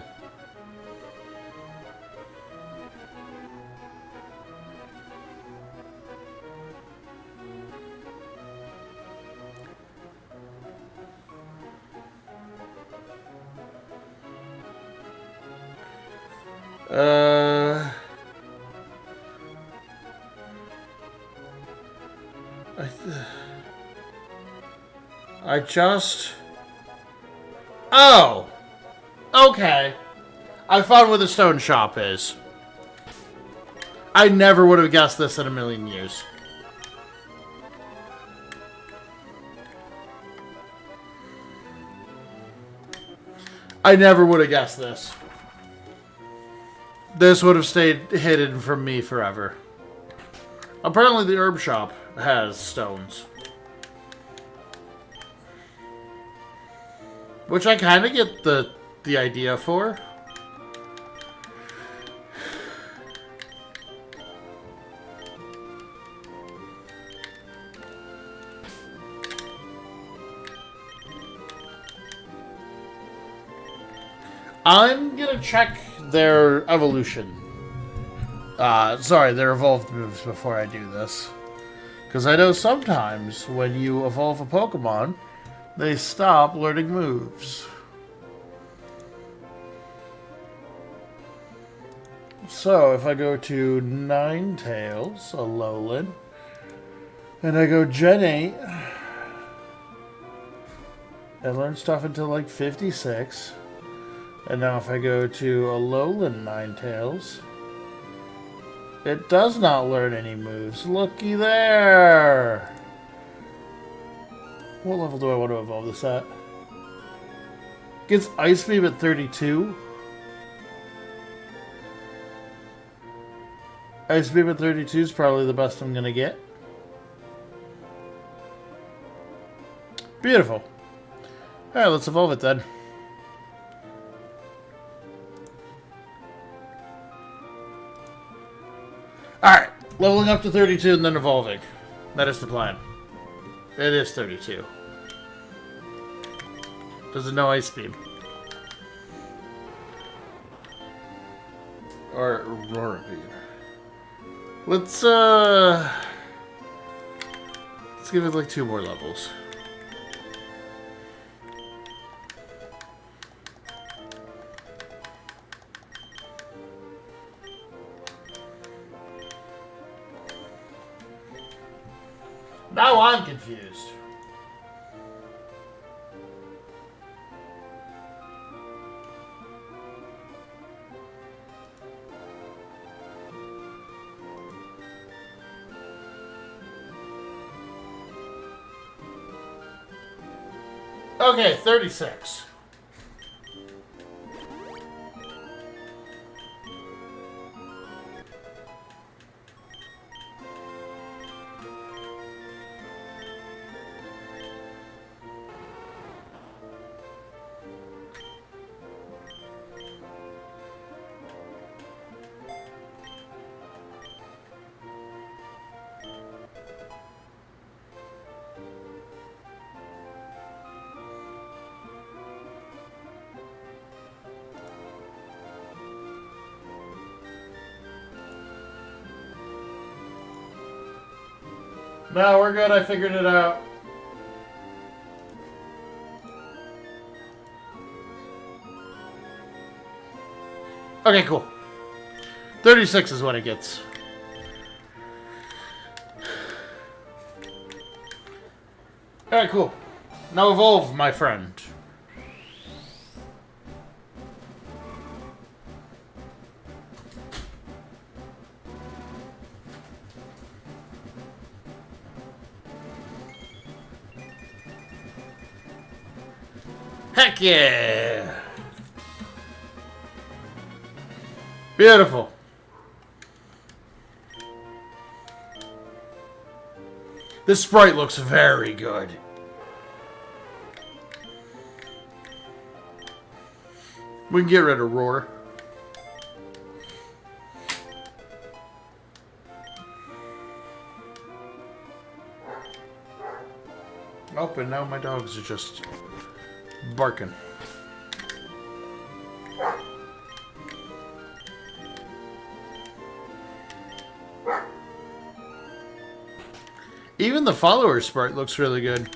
I just... Oh! Okay. I found where the stone shop is. I never would have guessed this in a million years. I never would have guessed this. This would have stayed hidden from me forever. Apparently the herb shop has stones. Which I kind of get the idea for. I'm gonna check their evolution. Sorry, their evolved moves before I do this. Because I know sometimes when you evolve a Pokemon, they stop learning moves. So if I go to Ninetales, Alolan, and I go Gen 8, I learn stuff until like 56. And now if I go to Alolan Ninetales, it does not learn any moves. Looky there! What level do I want to evolve this at? Gets Ice Beam at 32. Ice Beam at 32 is probably the best I'm going to get. Beautiful. Alright, let's evolve it then. Alright, leveling up to 32 and then evolving. That is the plan. It is 32. Does it know Ice Beam? Or Aurora Beam. Let's give it like 2 more levels. Now I'm confused. Okay, 36. No, we're good. I figured it out. Okay, cool. 36 is what it gets. Alright, cool. Now evolve, my friend. Heck yeah! Beautiful. This sprite looks very good. We can get rid of Roar. Oh, and now my dogs are just barking. Even the follower sprite looks really good.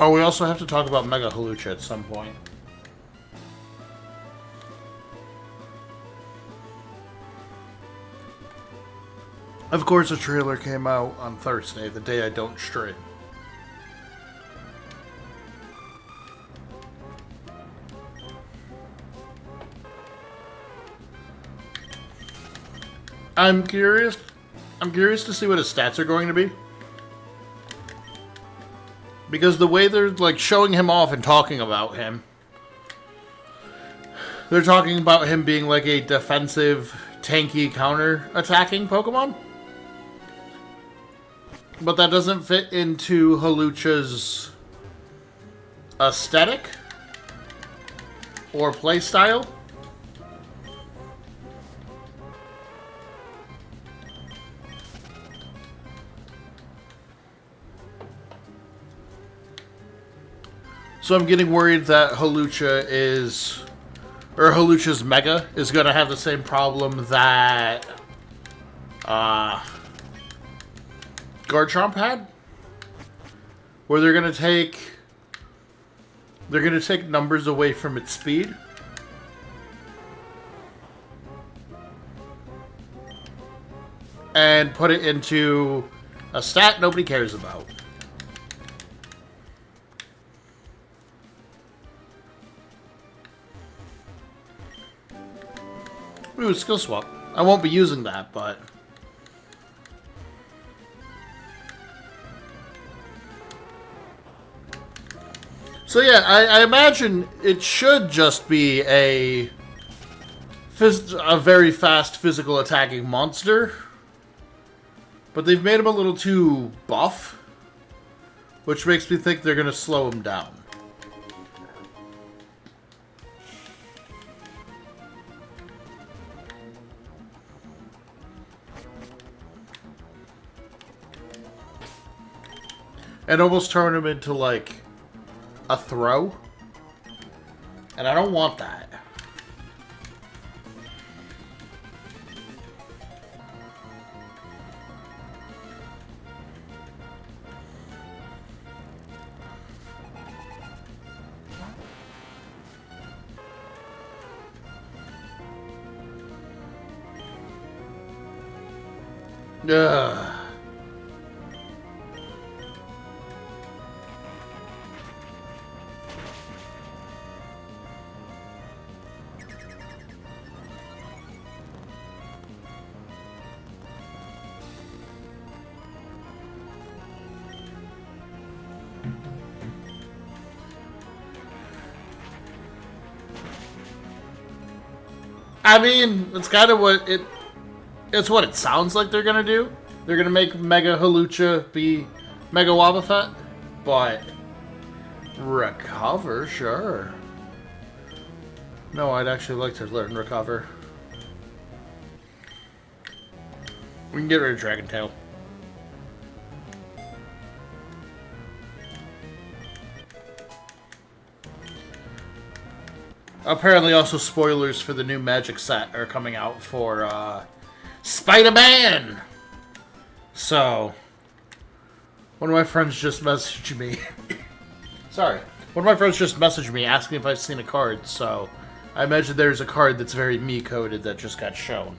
Oh, we also have to talk about Mega Halucha at some point. Of course, the trailer came out on Thursday, the day I don't stream. I'm curious to see what his stats are going to be. Because the way they're, like, showing him off and talking about him, they're talking about him being, like, a defensive, tanky, counter-attacking Pokemon. But that doesn't fit into Halucha's aesthetic or playstyle. So I'm getting worried that Halucha's Mega is going to have the same problem that Garchomp had, where they're going to take numbers away from its speed. And put it into a stat nobody cares about. Ooh, skill swap. I won't be using that, but... So yeah, I imagine it should just be a very fast physical attacking monster. But they've made him a little too buff, which makes me think they're going to slow him down. And almost turn him into, like, a throw. And I don't want that. Ugh. I mean, it's kind of what it's what it sounds like they're gonna do. They're gonna make Mega Halucha be Mega Wobbuffet, but Recover, sure. No, I'd actually like to learn Recover. We can get rid of Dragon Tail. Apparently also spoilers for the new Magic set are coming out for Spider-Man! So, one of my friends just messaged me. Sorry. One of my friends just messaged me asking if I've seen a card, so I imagine there's a card that's very me-coded that just got shown.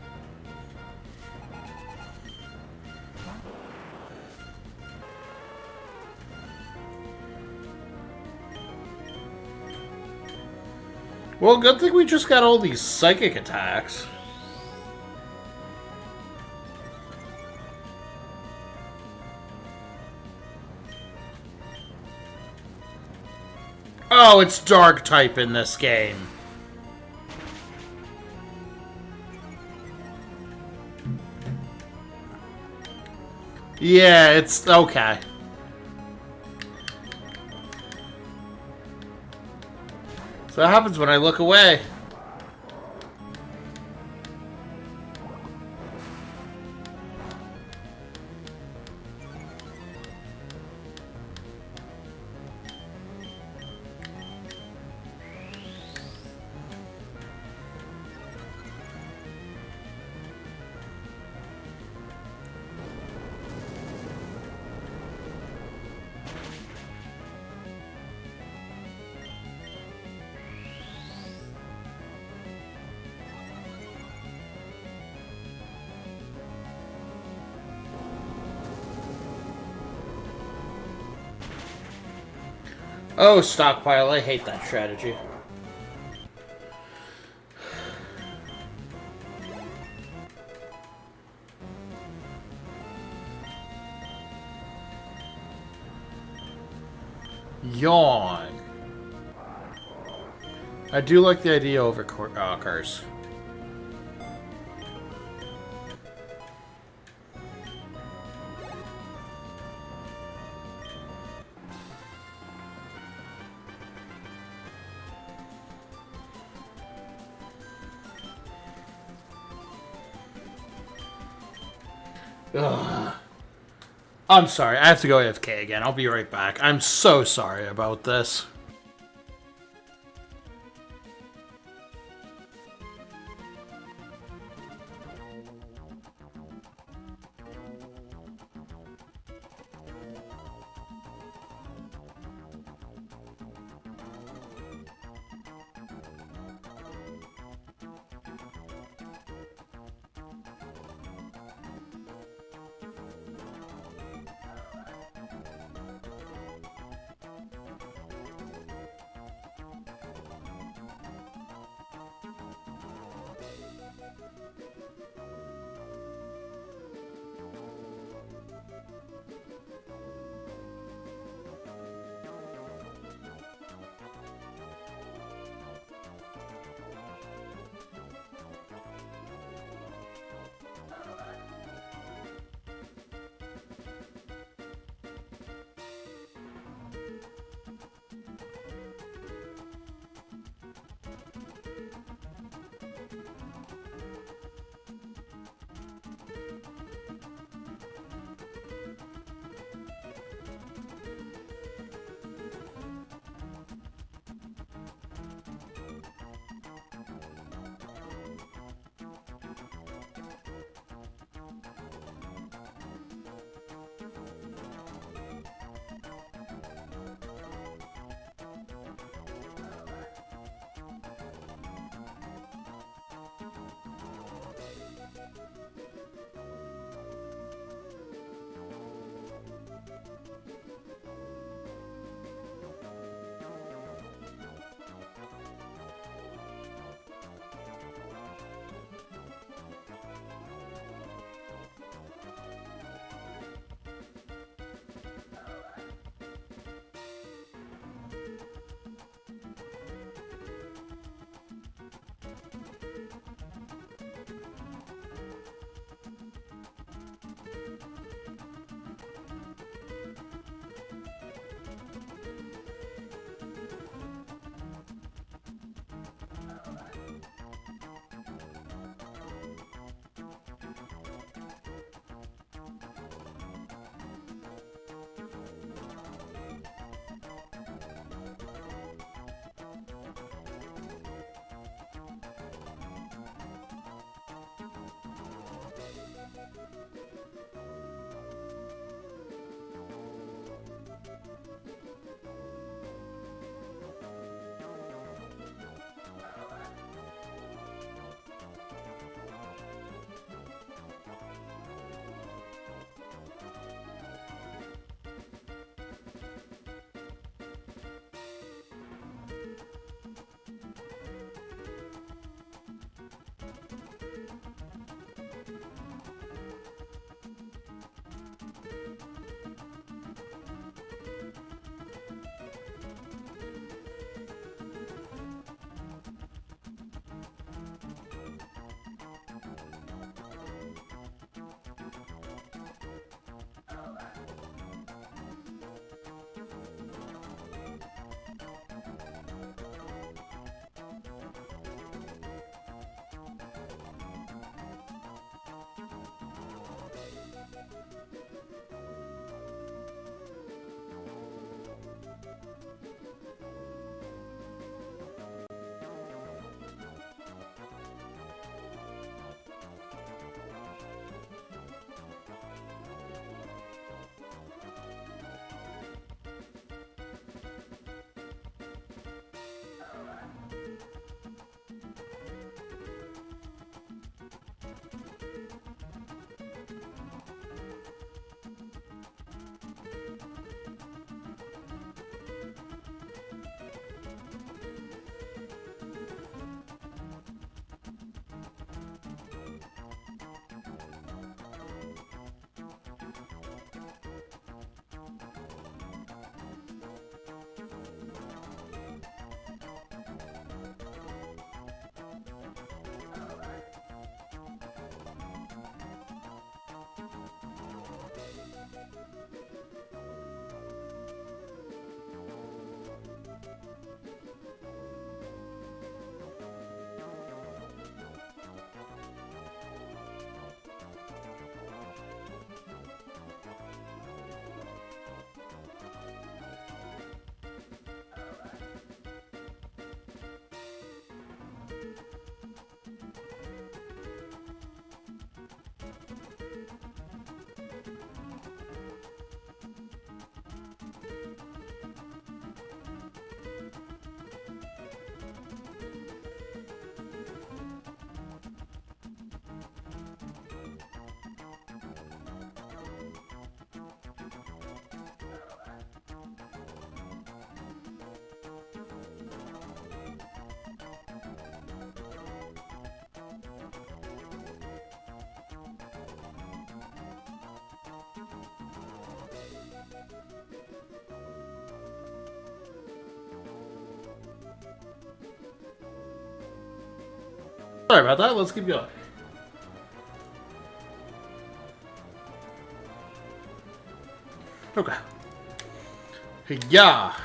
Well, good thing we just got all these psychic attacks. Oh, it's Dark type in this game. Yeah, it's okay. So that happens when I look away. Oh, stockpile. I hate that strategy. Yawn. I do like the idea over cars. Ugh. I'm sorry, I have to go AFK again. I'll be right back. I'm so sorry about this. Sorry about that. Let's keep going. Okay. Yeah.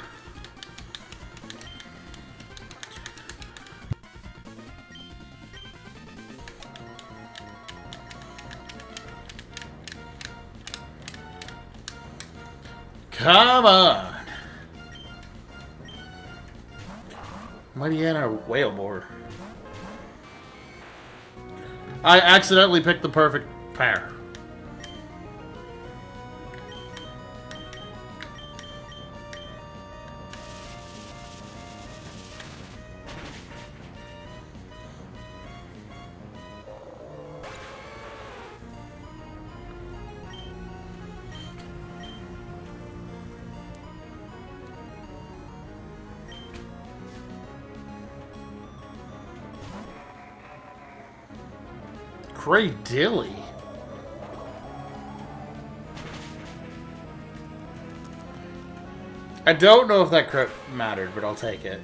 Come on. Mighty Anna Whalebore. I accidentally picked the perfect pair. Great Dilly. I don't know if that crit mattered, but I'll take it.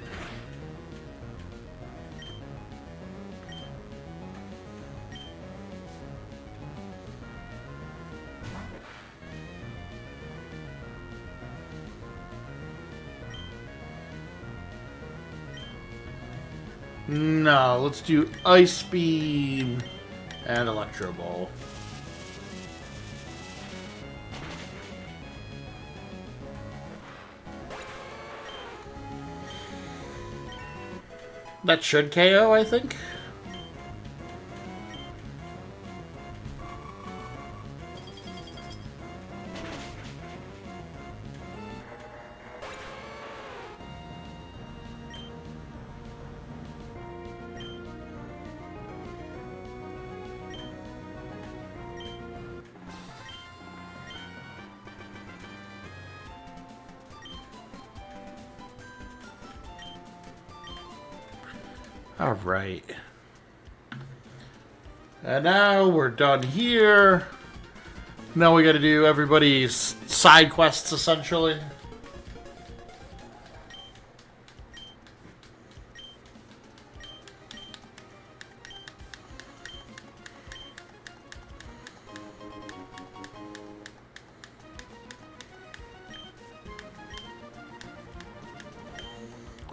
No, let's do Ice Beam and Electro Ball. That should KO, I think. All right. And now we're done here. Now we got to do everybody's side quests, essentially.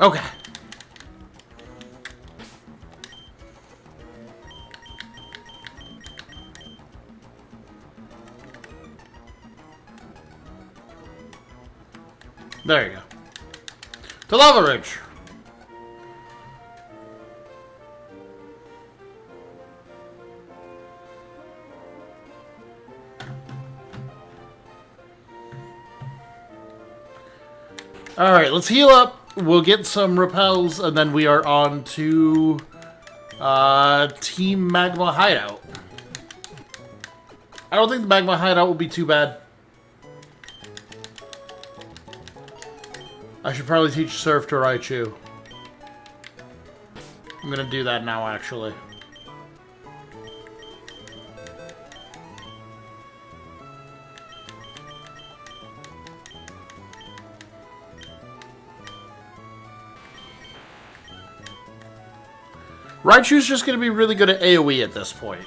Okay. There you go. To Lava Ridge. Alright, let's heal up. We'll get some repels, and then we are on to Team Magma Hideout. I don't think the Magma Hideout will be too bad. I should probably teach Surf to Raichu. I'm gonna do that now, actually. Raichu's just gonna be really good at AoE at this point.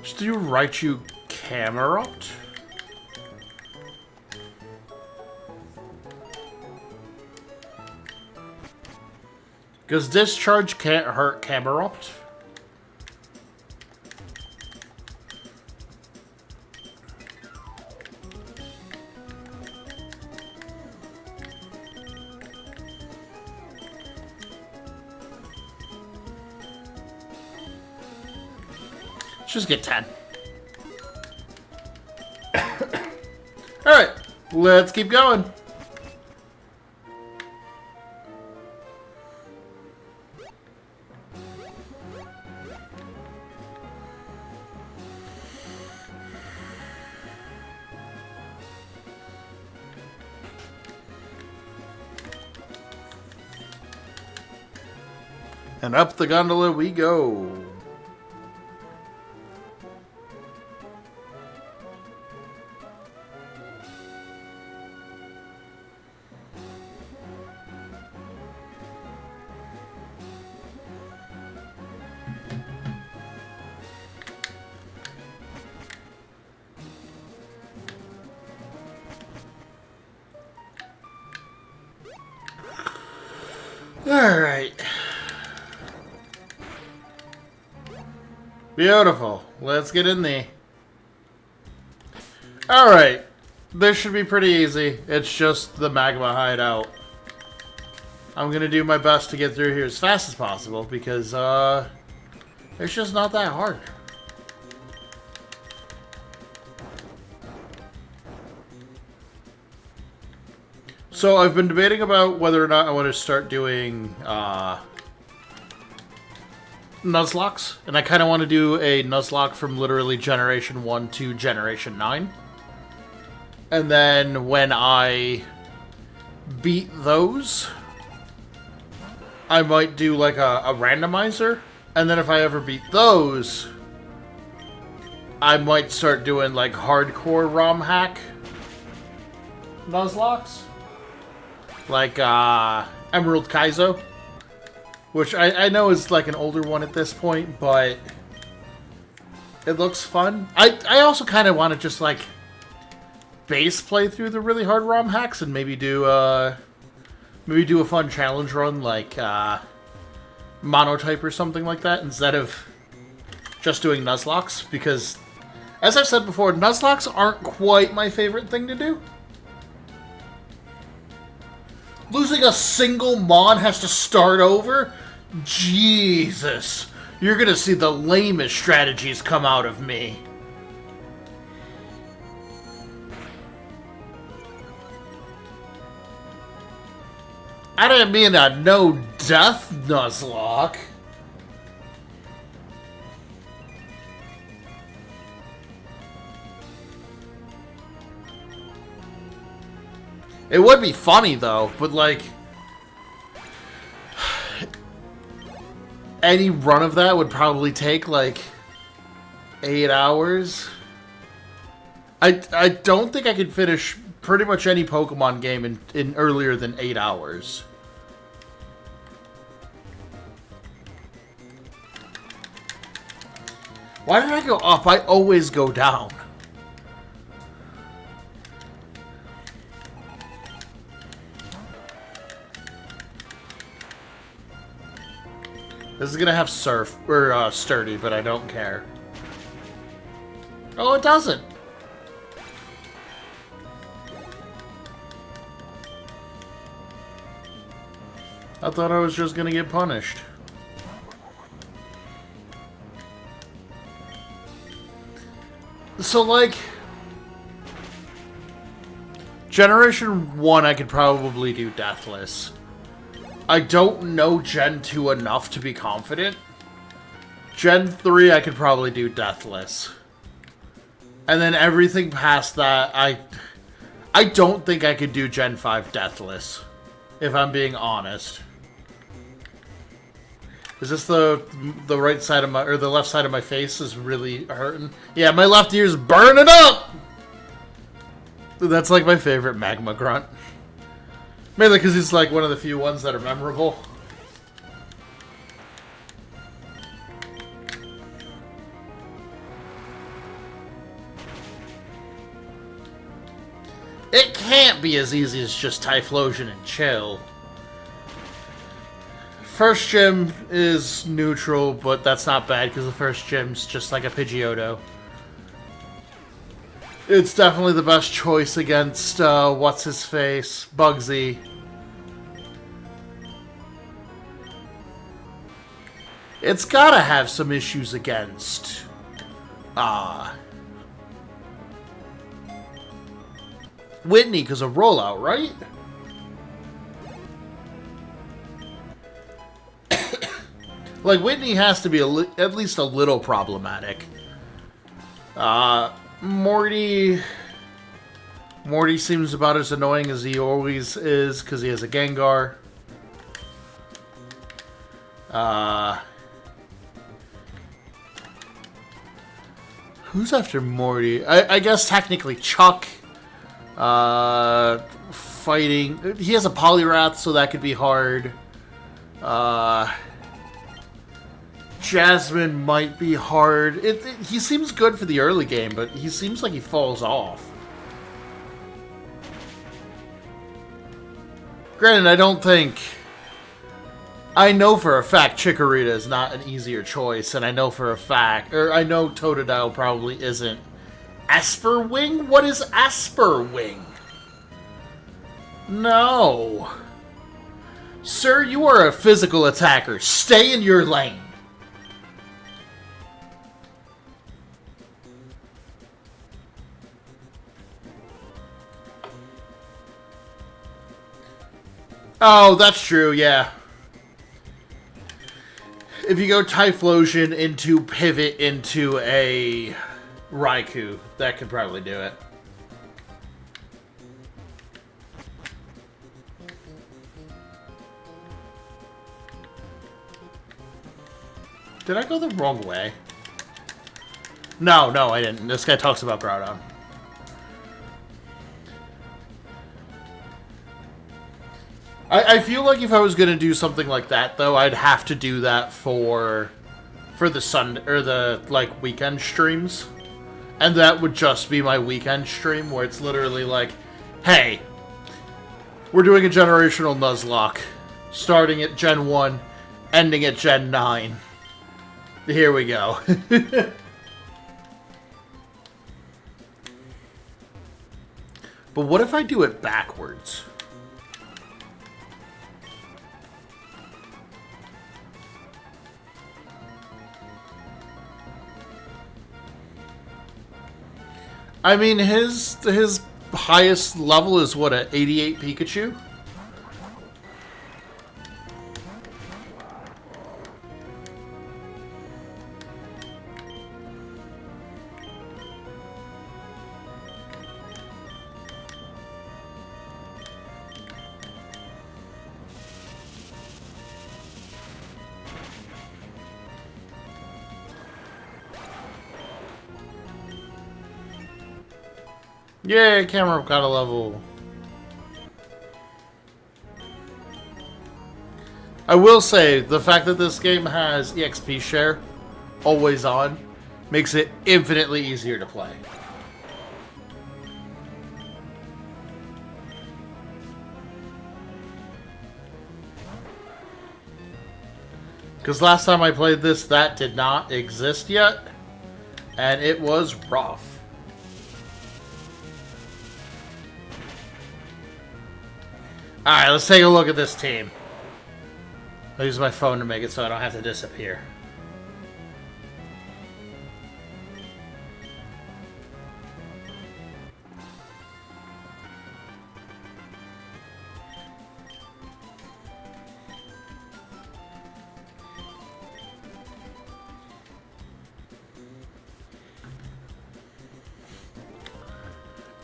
Just do Raichu Camerupt. Because Discharge can't hurt Camerupt. Just get 10. Alright, let's keep going. And up the gondola we go. Alright. Beautiful. Let's get in there. Alright. This should be pretty easy. It's just the magma hideout. I'm gonna do my best to get through here as fast as possible because, it's just not that hard. So I've been debating about whether or not I want to start doing, Nuzlocks. And I kind of want to do a Nuzlocke from literally Generation 1 to Generation 9. And then when I beat those, I might do like a randomizer. And then if I ever beat those, I might start doing like hardcore ROM hack Nuzlocks. Like Emerald Kaizo. Which I know is like an older one at this point, but it looks fun. I also kind of want to just like base play through the really hard ROM hacks and maybe do a fun challenge run like Monotype or something like that instead of just doing Nuzlocks, because as I've said before, Nuzlocks aren't quite my favorite thing to do. Losing a single mod has to start over? Jesus. You're gonna see the lamest strategies come out of me. I didn't mean a no-death Nuzlocke. It would be funny, though, but, like, any run of that would probably take, like, 8 hours. I don't think I could finish pretty much any Pokemon game in earlier than 8 hours. Why did I go up? I always go down. This is gonna have surf or sturdy, but I don't care. Oh, it doesn't. I thought I was just gonna get punished. So, like, Generation 1 I could probably do Deathless. I don't know Gen 2 enough to be confident. Gen 3 I could probably do Deathless. And then everything past that, I don't think I could do Gen 5 Deathless, if I'm being honest. Is this the right side of my, or the left side of my face is really hurting? Yeah, my left ear's burning up! That's like my favorite magma grunt. Mainly because he's like one of the few ones that are memorable. It can't be as easy as just Typhlosion and chill. First gym is neutral, but that's not bad because the first gym's just like a Pidgeotto. It's definitely the best choice against, what's-his-face, Bugsy. It's gotta have some issues against, Whitney, because of rollout, right? Like, Whitney has to be at least a little problematic. Morty seems about as annoying as he always is because he has a Gengar. Who's after Morty? I guess technically Chuck. Fighting. He has a Poliwrath, so that could be hard. Jasmine might be hard. He seems good for the early game, but he seems like he falls off. Granted, I don't think I know for a fact Chikorita is not an easier choice, and I know for a fact, or I know Totodile probably isn't. Asperwing? What is Asperwing? No. Sir, you are a physical attacker. Stay in your lane. Oh, that's true, yeah. If you go Typhlosion into Pivot into a Raikou, that could probably do it. Did I go the wrong way? No, I didn't. This guy talks about Groudon. I feel like if I was gonna do something like that, though, I'd have to do that for the Sunday or the weekend streams, and that would just be my weekend stream where it's literally like, hey, we're doing a generational Nuzlocke, starting at Gen 1, ending at Gen 9. Here we go. But what if I do it backwards? I mean, his highest level is what, at 88 Pikachu? Yeah, camera got a level. I will say, the fact that this game has EXP share always on makes it infinitely easier to play. Because last time I played this, that did not exist yet, and it was rough. Alright, let's take a look at this team. I'll use my phone to make it so I don't have to disappear.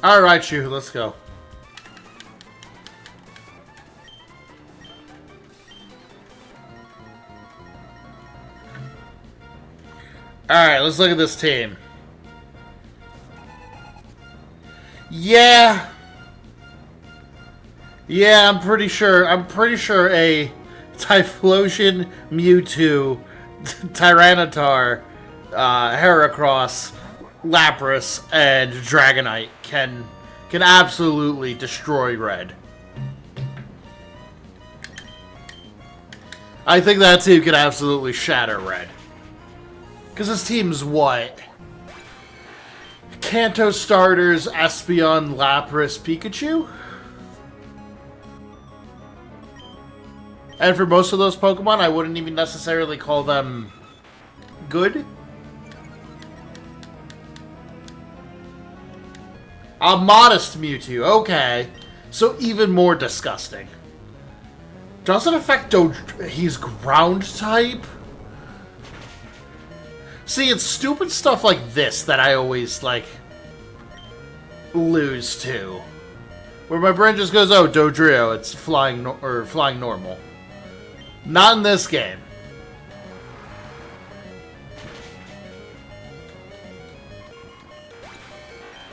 Alright, you, let's go. Alright, let's look at this team. Yeah, I'm pretty sure a Typhlosion, Mewtwo, Tyranitar, Heracross, Lapras, and Dragonite can absolutely destroy Red. I think that team can absolutely shatter Red. Because his team's what? Kanto starters, Espeon, Lapras, Pikachu? And for most of those Pokemon, I wouldn't even necessarily call them good. A modest Mewtwo, okay. So even more disgusting. Doesn't affect he's ground type? See, it's stupid stuff like this that I always, lose to. Where my brain just goes, oh, Dodrio, it's flying normal. Not in this game.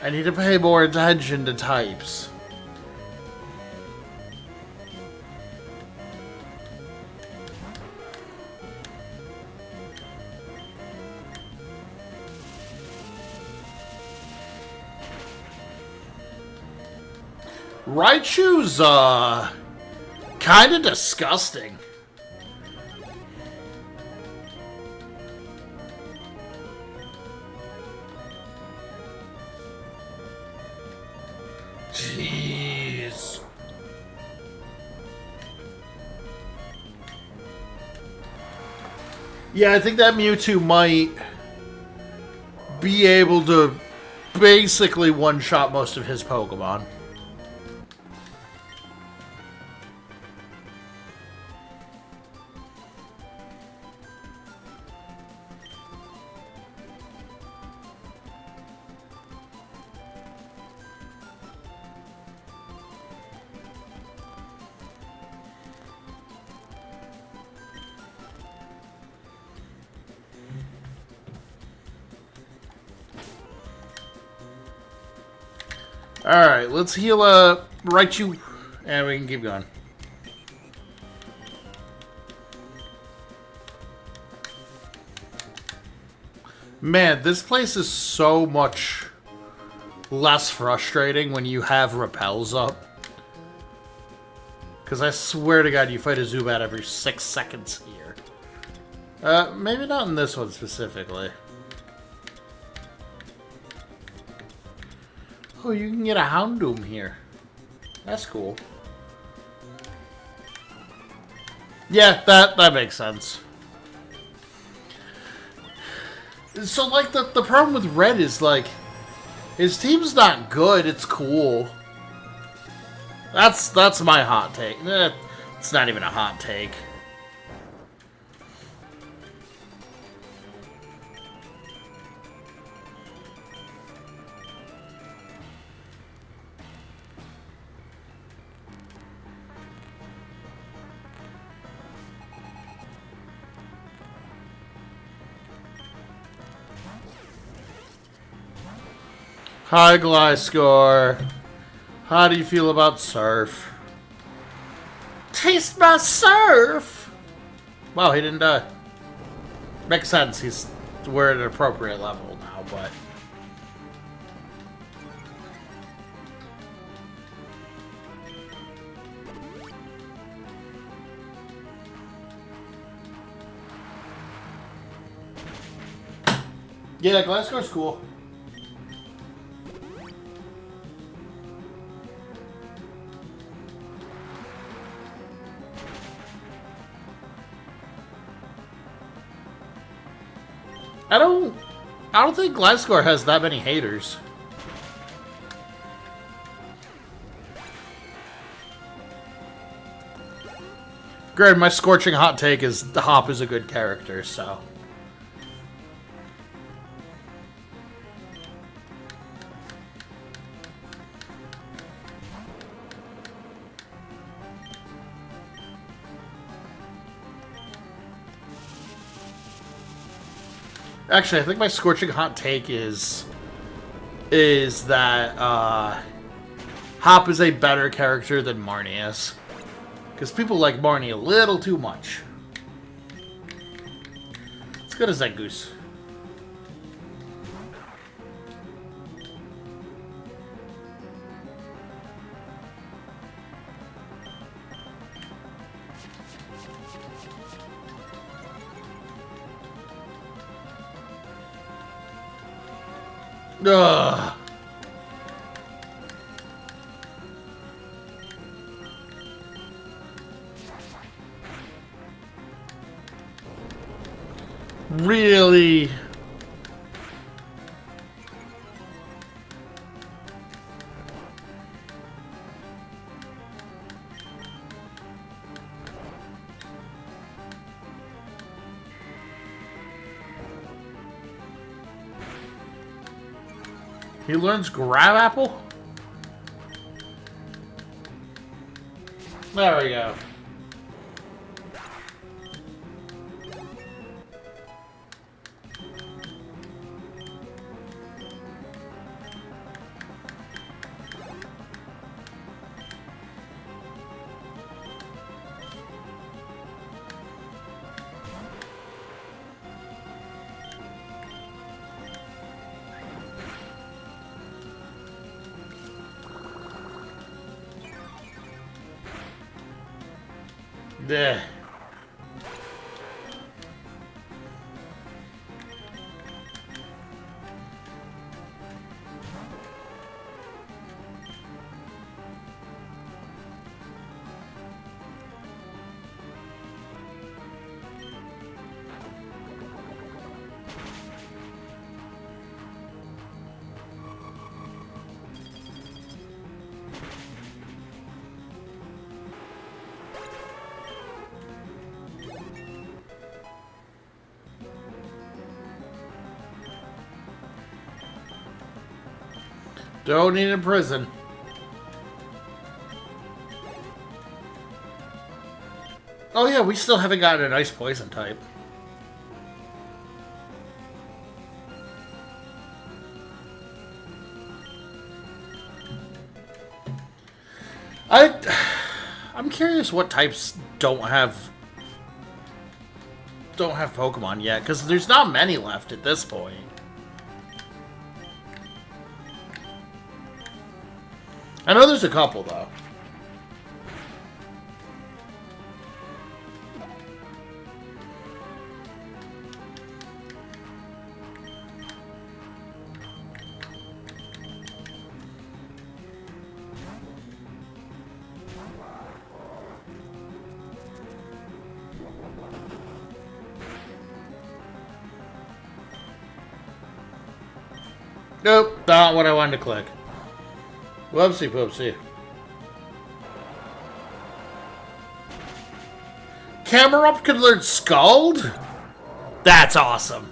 I need to pay more attention to types. Raichu's, kinda disgusting. Jeez. Yeah, I think that Mewtwo might be able to basically one-shot most of his Pokemon. Alright, let's heal Raichu, and we can keep going. Man, this place is so much less frustrating when you have repels up. Because I swear to God, you fight a Zubat every 6 seconds here. Maybe not in this one specifically. Oh, you can get a Houndoom here. That's cool. Yeah, that makes sense. So, like, the problem with Red is, like, his team's not good, it's cool. That's my hot take. It's not even a hot take. Hi, Gliscor. How do you feel about Surf? Taste my Surf! Wow, he didn't die. Makes sense, we're at an appropriate level now, but... Yeah, Gliscor's cool. I don't think Gliscor has that many haters. Granted, my scorching hot take is the Hop is a good character, so. Actually, I think my scorching hot take is that Hop is a better character than Marnie is. Because people like Marnie a little too much. Let's go to Zangoose. Ugh. Really? He learns Grab Apple? There we go. There. Don't need in prison. Oh yeah, we still haven't gotten an ice poison type. I'm curious what types don't have Pokemon yet, because there's not many left at this point. I know there's a couple though. Nope, not what I wanted to click. Whoopsie poopsie. Camerupt can learn Scald? That's awesome.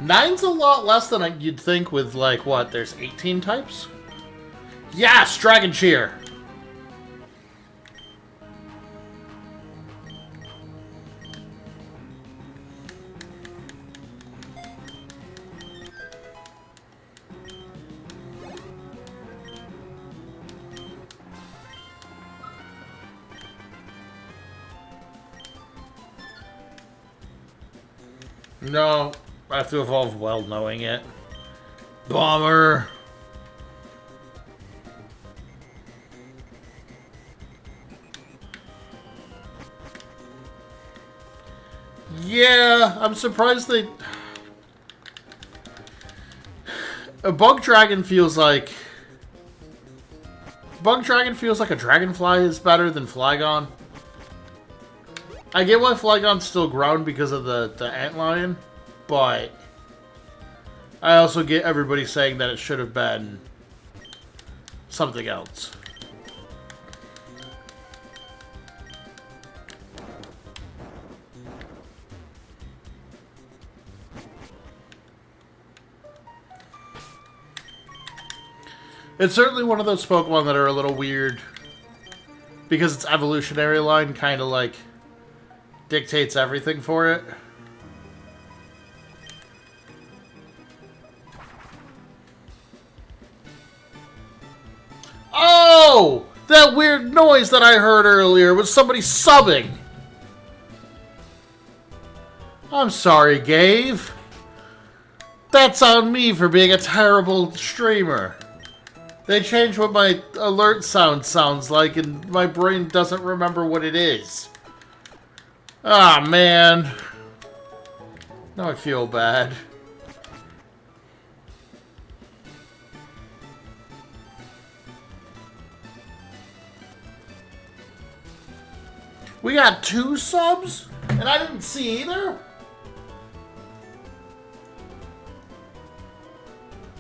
Nine's a lot less than you'd think with, like, what, there's 18 types? Yes, Dragon Cheer! No. I have to evolve well knowing it. Bomber! Yeah, I'm surprised they... A Bug Dragon feels like... Bug Dragon feels like a Dragonfly is better than Flygon. I get why Flygon's still ground because of the Antlion. But I also get everybody saying that it should have been something else. It's certainly one of those Pokemon that are a little weird because its evolutionary line kind of like dictates everything for it. Oh! That weird noise that I heard earlier was somebody subbing. I'm sorry, Gabe. That's on me for being a terrible streamer. They changed what my alert sound sounds like, and my brain doesn't remember what it is. Ah, man. Now I feel bad. We got 2 subs? And I didn't see either?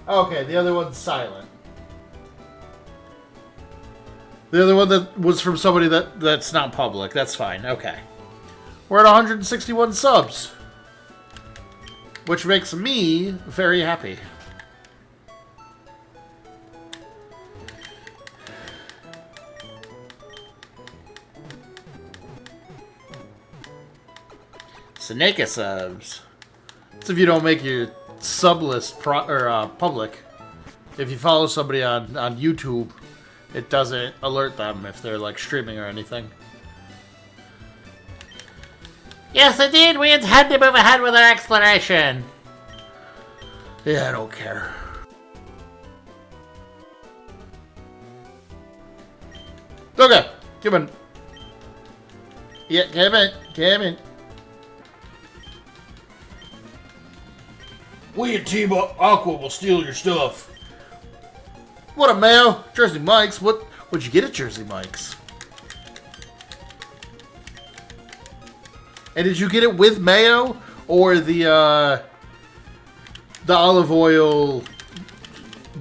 Okay, the other one's silent. The other one that was from somebody that's not public. That's fine. Okay. We're at 161 subs. Which makes me very happy. Seneca subs. That's if you don't make your sub list public. If you follow somebody on YouTube, it doesn't alert them if they're like streaming or anything. Yes, indeed, we intend to move ahead with our exploration. Yeah, I don't care. Okay, come on. Yeah, come in, come in. We at Team Aqua will steal your stuff. What a mail, Jersey Mike's. What'd you get at Jersey Mike's? And did you get it with mayo or the The olive oil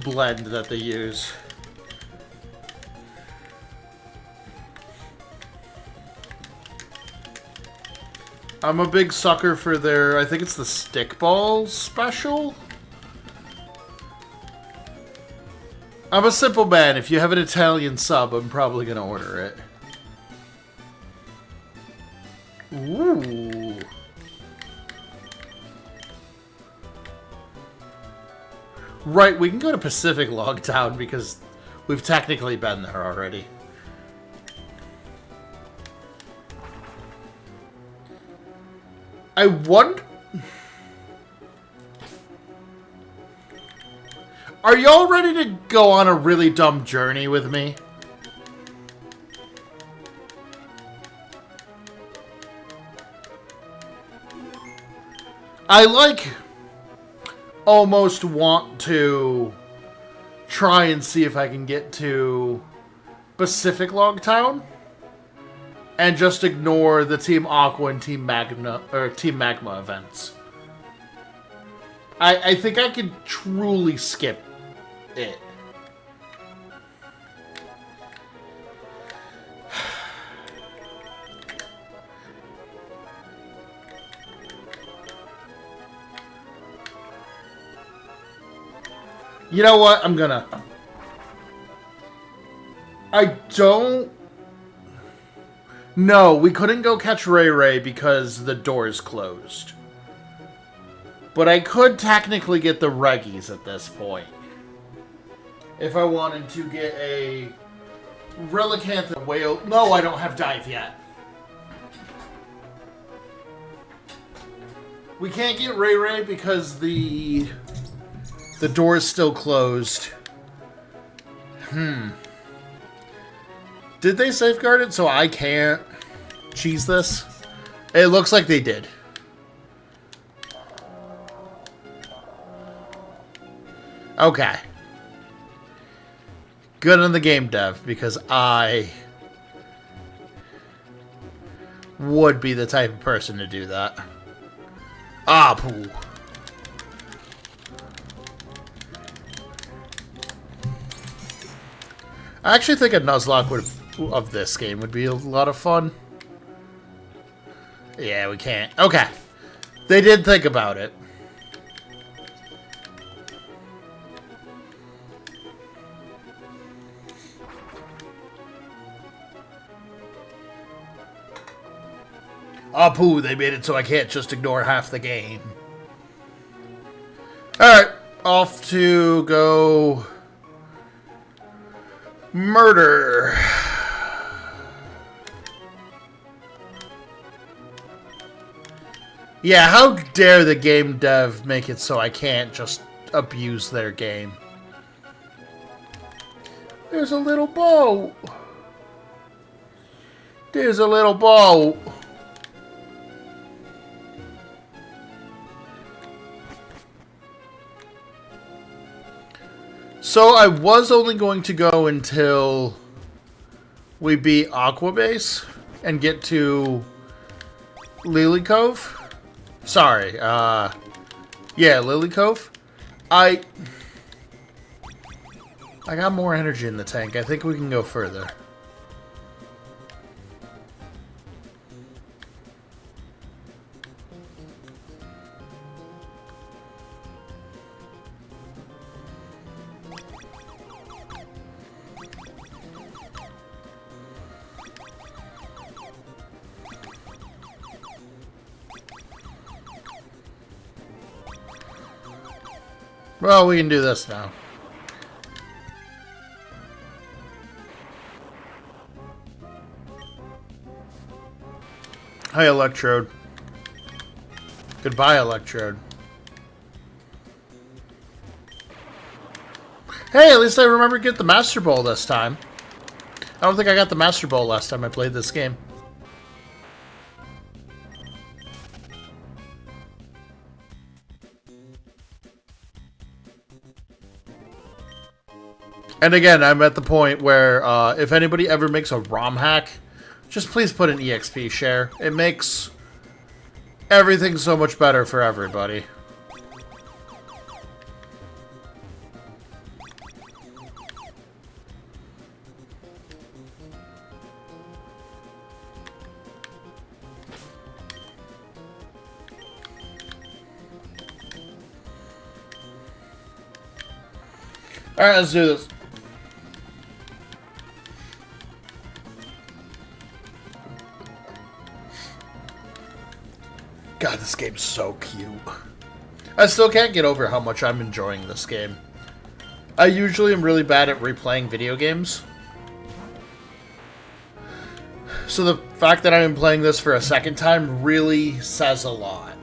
blend that they use. I'm a big sucker for their, I think it's the stickballs special. I'm a simple man. If you have an Italian sub, I'm probably going to order it. Ooh. Right, we can go to Pacific Logtown because we've technically been there already. I wonder... Are y'all ready to go on a really dumb journey with me? I almost want to try and see if I can get to Pacific Logtown and just ignore the Team Aqua and Team Magma events. I think I could truly skip it. You know what? I don't... No, we couldn't go catch Ray Ray because the door's closed. But I could technically get the Reggies at this point. If I wanted to get a Relicanth whale... No, I don't have dive yet. We can't get Ray Ray because the door is still closed. Did they safeguard it so I can't cheese this? It looks like they did. Okay. Good on the game dev, because I would be the type of person to do that. Ah, poo. I actually think a Nuzlocke of this game would be a lot of fun. Yeah, we can't. Okay. They did think about it. Oh, poo, they made it so I can't just ignore half the game. Alright, off to go... murder. Yeah, how dare the game dev make it so I can't just abuse their game. There's a little boat. There's a little boat. So I was only going to go until we beat Aqua Base and get to Lily Cove. Sorry, yeah, Lily Cove. I got more energy in the tank. I think we can go further. Well, we can do this now. Hi, Electrode. Goodbye, Electrode. Hey, at least I remember to get the Master Ball this time. I don't think I got the Master Ball last time I played this game. And again, I'm at the point where if anybody ever makes a ROM hack, just please put an EXP share. It makes everything so much better for everybody. Alright, let's do this. God, this game's so cute. I still can't get over how much I'm enjoying this game. I usually am really bad at replaying video games. So the fact that I am playing this for a second time really says a lot.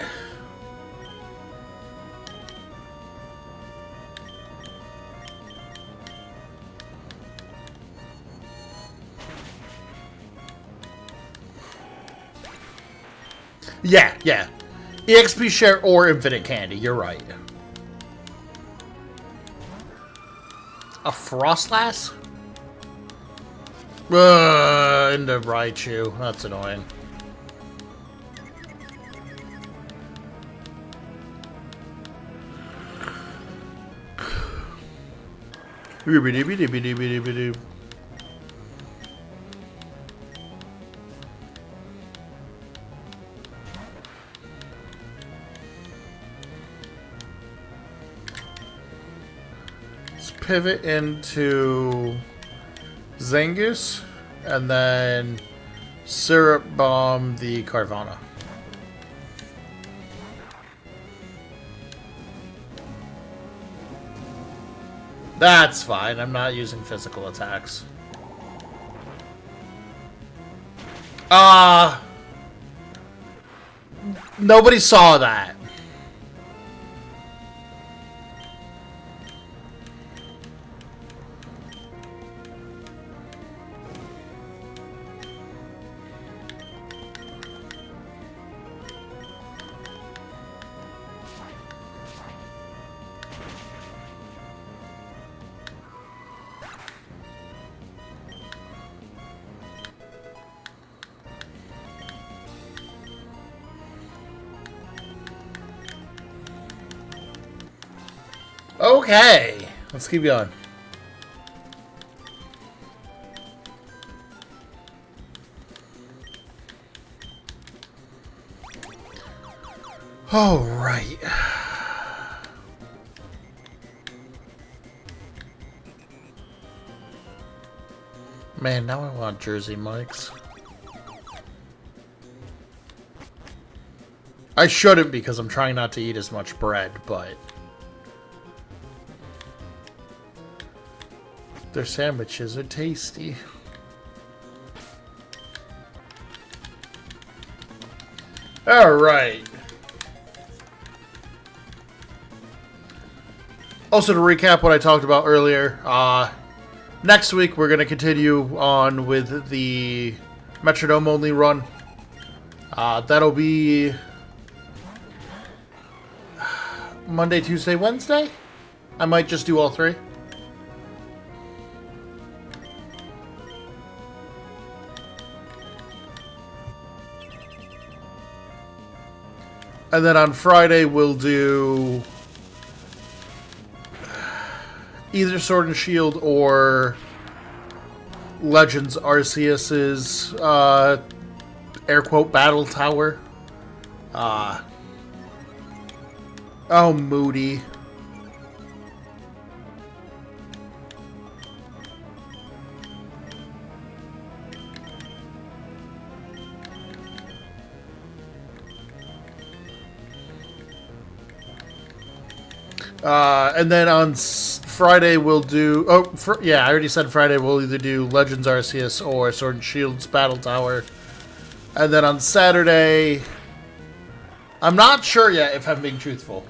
Yeah, yeah. EXP share or infinite candy, you're right. A Frostlass? Into Raichu. That's annoying. Pivot into Zangoose, and then Syrup Bomb the Carvana. That's fine, I'm not using physical attacks. Nobody saw that. Okay, let's keep going. All right. Man, now I want Jersey Mike's. I shouldn't because I'm trying not to eat as much bread, but their sandwiches are tasty. All right. Also, to recap what I talked about earlier, next week we're going to continue on with the Metrodome only run. That'll be Monday, Tuesday, Wednesday. I might just do all three. And then on Friday, we'll do either Sword and Shield or Legends Arceus's air quote battle tower. Oh, Moody. And then on Friday we'll do... yeah, I already said Friday we'll either do Legends Arceus or Sword and Shield's Battle Tower. And then on Saturday... I'm not sure yet if I'm being truthful.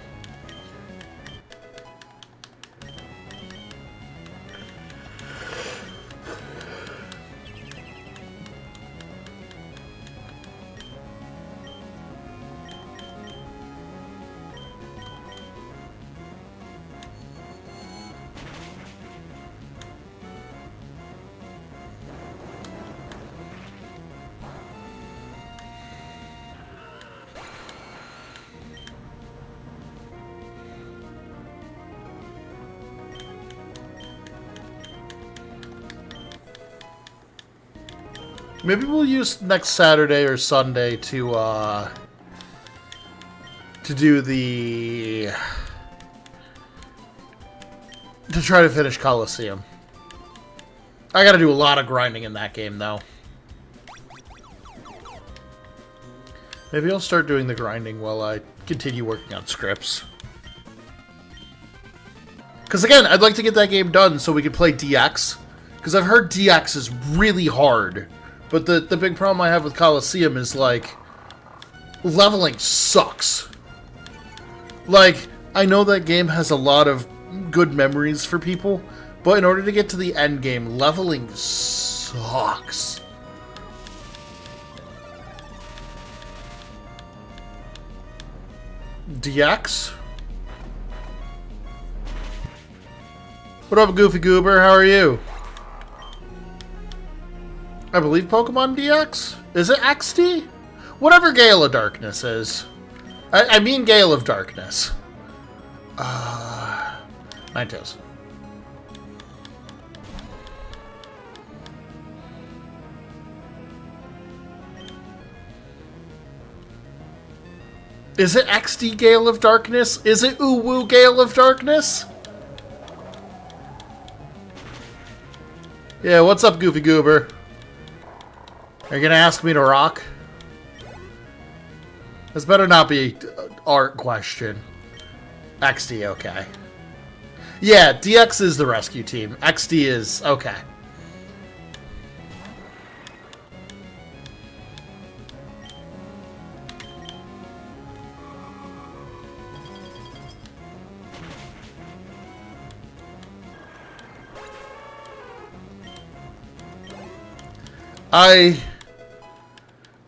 Maybe we'll use next Saturday or Sunday to do the to try to finish Coliseum. I gotta do a lot of grinding in that game, though. Maybe I'll start doing the grinding while I continue working on scripts. Because again, I'd like to get that game done so we can play DX. Because I've heard DX is really hard. But the big problem I have with Coliseum is, like, leveling sucks. Like, I know that game has a lot of good memories for people, but in order to get to the end game, leveling sucks. DX? What up, Goofy Goober? How are you? I believe Pokemon DX? Is it XD? Whatever Gale of Darkness is. I mean Gale of Darkness. Ninetales. Is it XD Gale of Darkness? Is it Uwu Gale of Darkness? Yeah, what's up, Goofy Goober? Are you gonna ask me to rock? This better not be an art question. XD, okay. Yeah, DX is the rescue team. XD is... okay.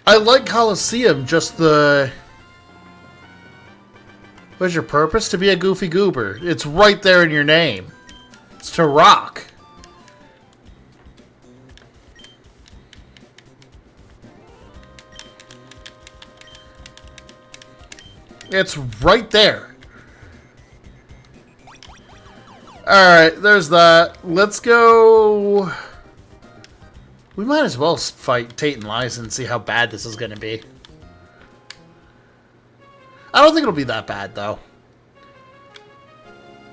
I like Coliseum, just the... What's your purpose? To be a Goofy Goober. It's right there in your name. It's to rock. It's right there. Alright, there's that. Let's go... We might as well fight Tate and Liza and see how bad this is going to be. I don't think it'll be that bad, though.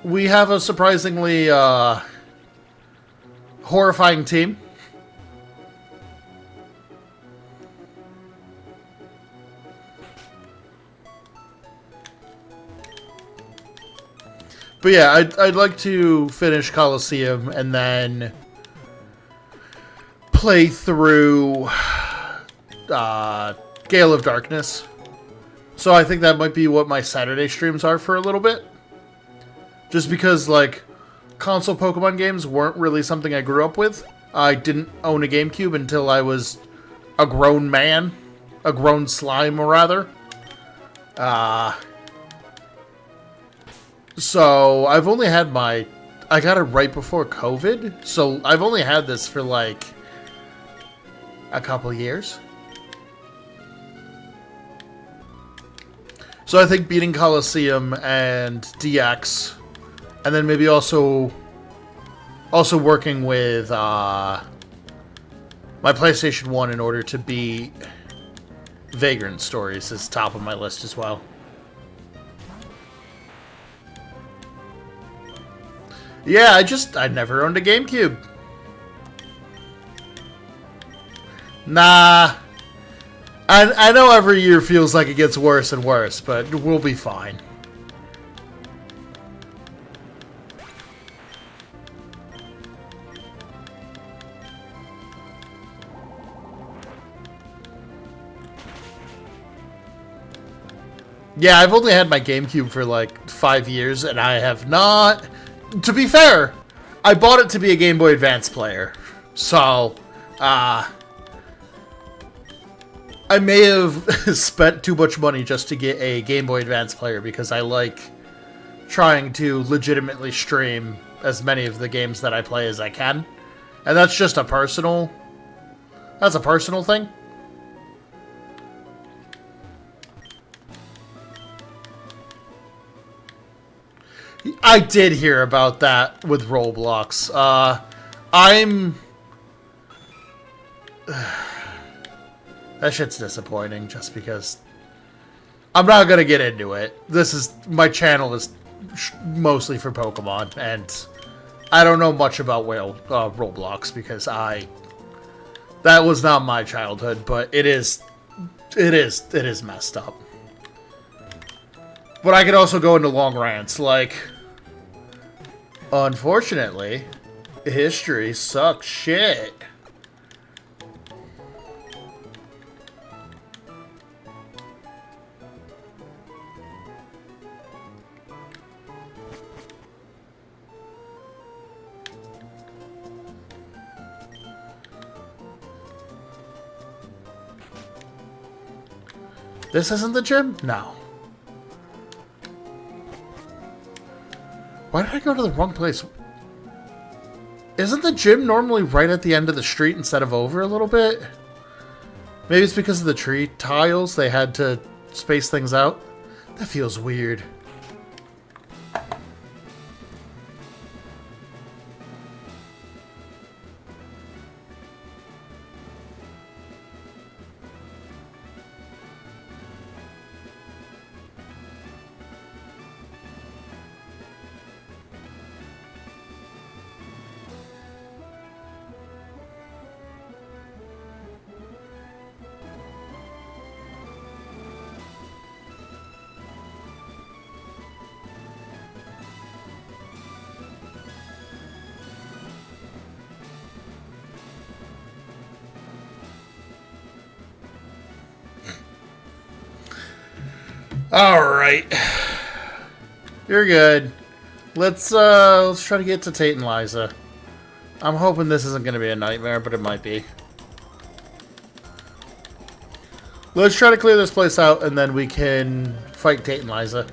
We have a surprisingly horrifying team. But yeah, I'd like to finish Coliseum and then play through Gale of Darkness. So I think that might be what my Saturday streams are for a little bit. Just because, like, console Pokemon games weren't really something I grew up with. I didn't own a GameCube until I was a grown man. A grown slime, rather. So I've only had my... I got it right before COVID. So I've only had this for, like, a couple years. So I think beating Coliseum and DX, and then maybe also working with my PlayStation 1 in order to beat Vagrant Stories is top of my list as well. Yeah, I never owned a GameCube. Nah. I know every year feels like it gets worse and worse, but we'll be fine. Yeah, I've only had my GameCube for like 5 years, and I have not... To be fair, I bought it to be a Game Boy Advance player. So, I may have spent too much money just to get a Game Boy Advance player because I like trying to legitimately stream as many of the games that I play as I can. And that's just a personal... That's a personal thing. I did hear about that with Roblox. That shit's disappointing just because I'm not gonna get into it. My channel is mostly for Pokemon, and I don't know much about Roblox because that was not my childhood, but it is messed up. But I could also go into long rants, like, unfortunately, history sucks shit. This isn't the gym? No. Why did I go to the wrong place? Isn't the gym normally right at the end of the street instead of over a little bit? Maybe it's because of the tree tiles. They had to space things out. That feels weird. Alright. You're good. Let's try to get to Tate and Liza. I'm hoping this isn't going to be a nightmare, but it might be. Let's try to clear this place out, and then we can fight Tate and Liza.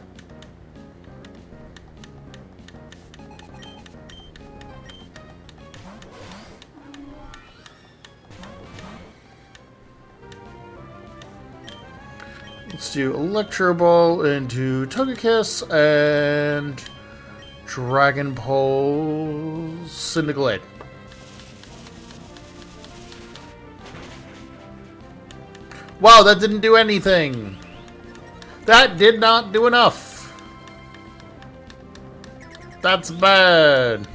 Let's do Electro Ball into Togekiss and Dragon Pulse into Glade. Wow, that didn't do anything. That did not do enough. That's bad.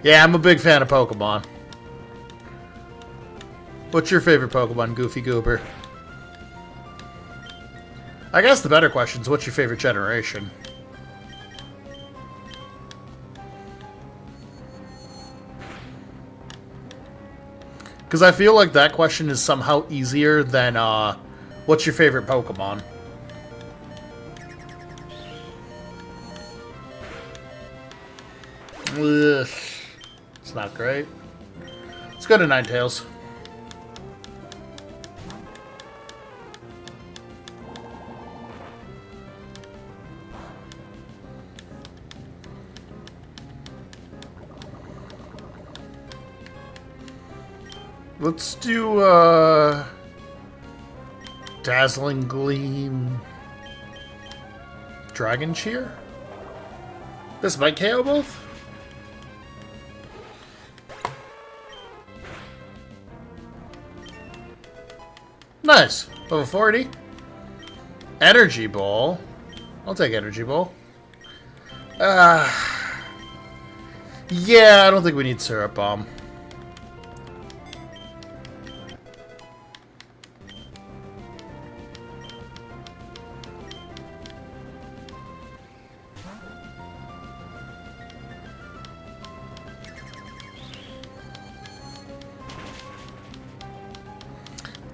Yeah, I'm a big fan of Pokemon. What's your favorite Pokemon, Goofy Goober? I guess the better question is, what's your favorite generation? Because I feel like that question is somehow easier than, what's your favorite Pokemon? Ugh. It's not great. Let's go to Ninetales. Let's do, Dazzling Gleam, Dragon Cheer? This might KO both? Nice. Level 40. Energy Ball. I'll take Energy Ball. Yeah, I don't think we need Syrup Bomb.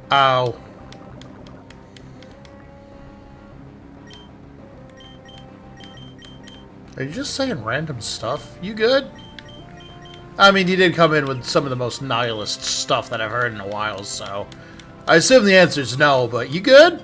Ow. Are you just saying random stuff? You good? I mean, you did come in with some of the most nihilist stuff that I've heard in a while, so I assume the answer is no, but you good?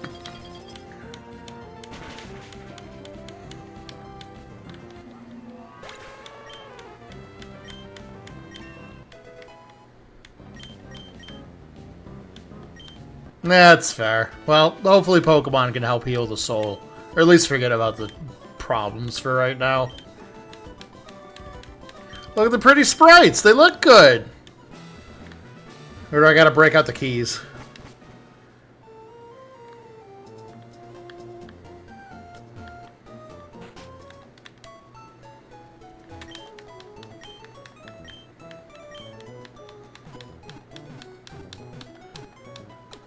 That's fair. Well, hopefully Pokemon can help heal the soul. Or at least forget about the problems for right now. Look at the pretty sprites! They look good! Or do I gotta break out the keys?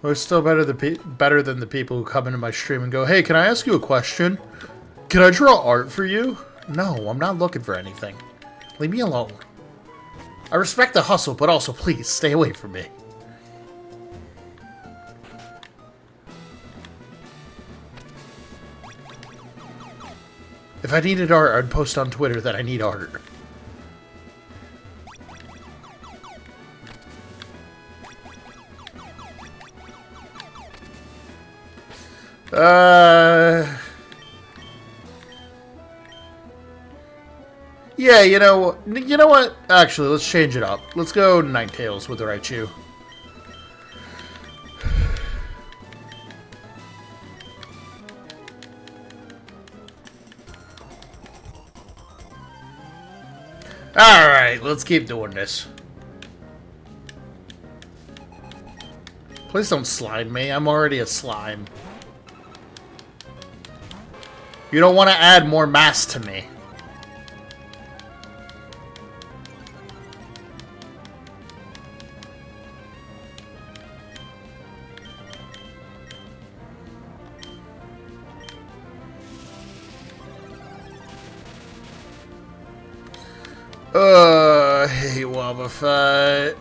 We're still better than the people who come into my stream and go, "Hey, can I ask you a question? Can I draw art for you?" No, I'm not looking for anything. Leave me alone. I respect the hustle, but also please stay away from me. If I needed art, I'd post on Twitter that I need art. Yeah, you know what? Actually, let's change it up. Let's go Ninetales with the Raichu. Alright, let's keep doing this. Please don't slime me. I'm already a slime. You don't want to add more mass to me. I hate Wobbuffet.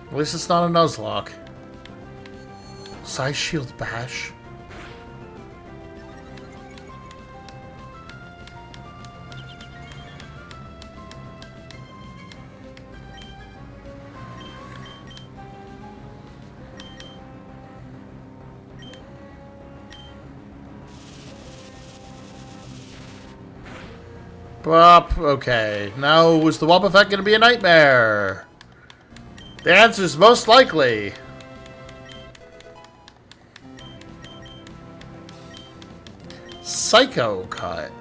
At least it's not a Nuzlocke. Size Shield Bash. Bop. Okay. Now, was the Wobbuffet going to be a nightmare? The answer is most likely. Psycho Cut.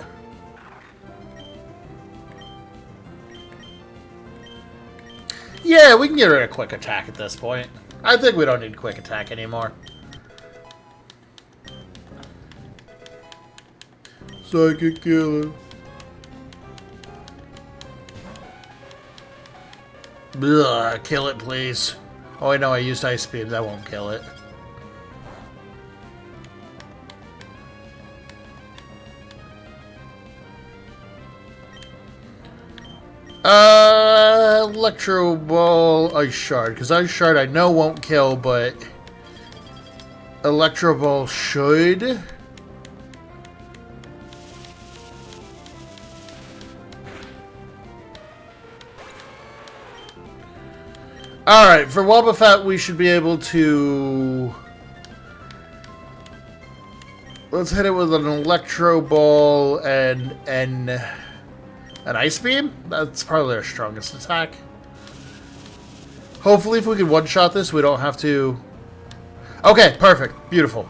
Yeah, we can get rid of Quick Attack at this point. I think we don't need Quick Attack anymore. Psychic Killer. Ugh, kill it, please. Oh, I know I used Ice Beam. That won't kill it. Electro Ball, Ice Shard. Because Ice Shard I know won't kill, but Electro Ball should. Alright, for Wobbuffet, we should be able to... Let's hit it with an Electro Ball and an Ice Beam? That's probably our strongest attack. Hopefully, if we can one-shot this, we don't have to... Okay, perfect. Beautiful.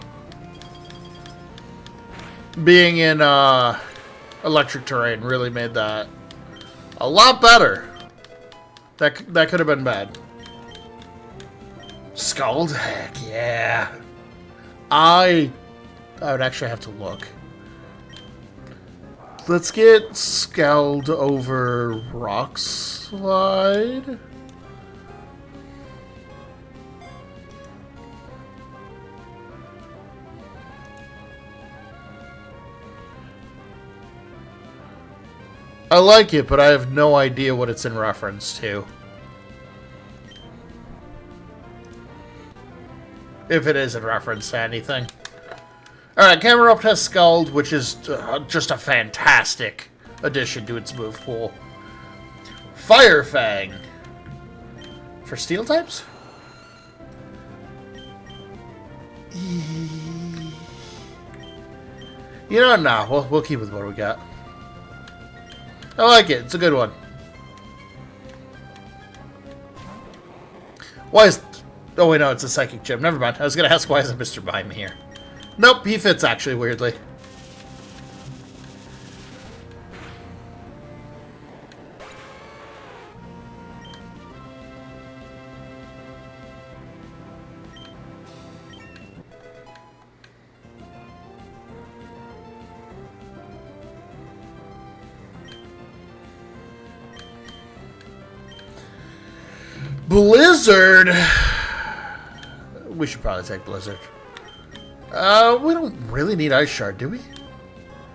Being in electric terrain really made that a lot better. That could have been bad. Scald? Heck yeah. I would actually have to look. Let's get Scald over Rock Slide. I like it, but I have no idea what it's in reference to. If it is in reference to anything. Alright, Camera Up has Scald, which is just a fantastic addition to its move pool. Fire Fang. For Steel types? You know, nah, we'll keep with what we got. I like it. It's a good one. Why is... Oh, wait, no, it's a Psychic Gym. Never mind. I was going to ask why is Mr. Mime here. Nope, he fits actually, weirdly. Blizzard! We should probably take Blizzard. We don't really need Ice Shard, do we?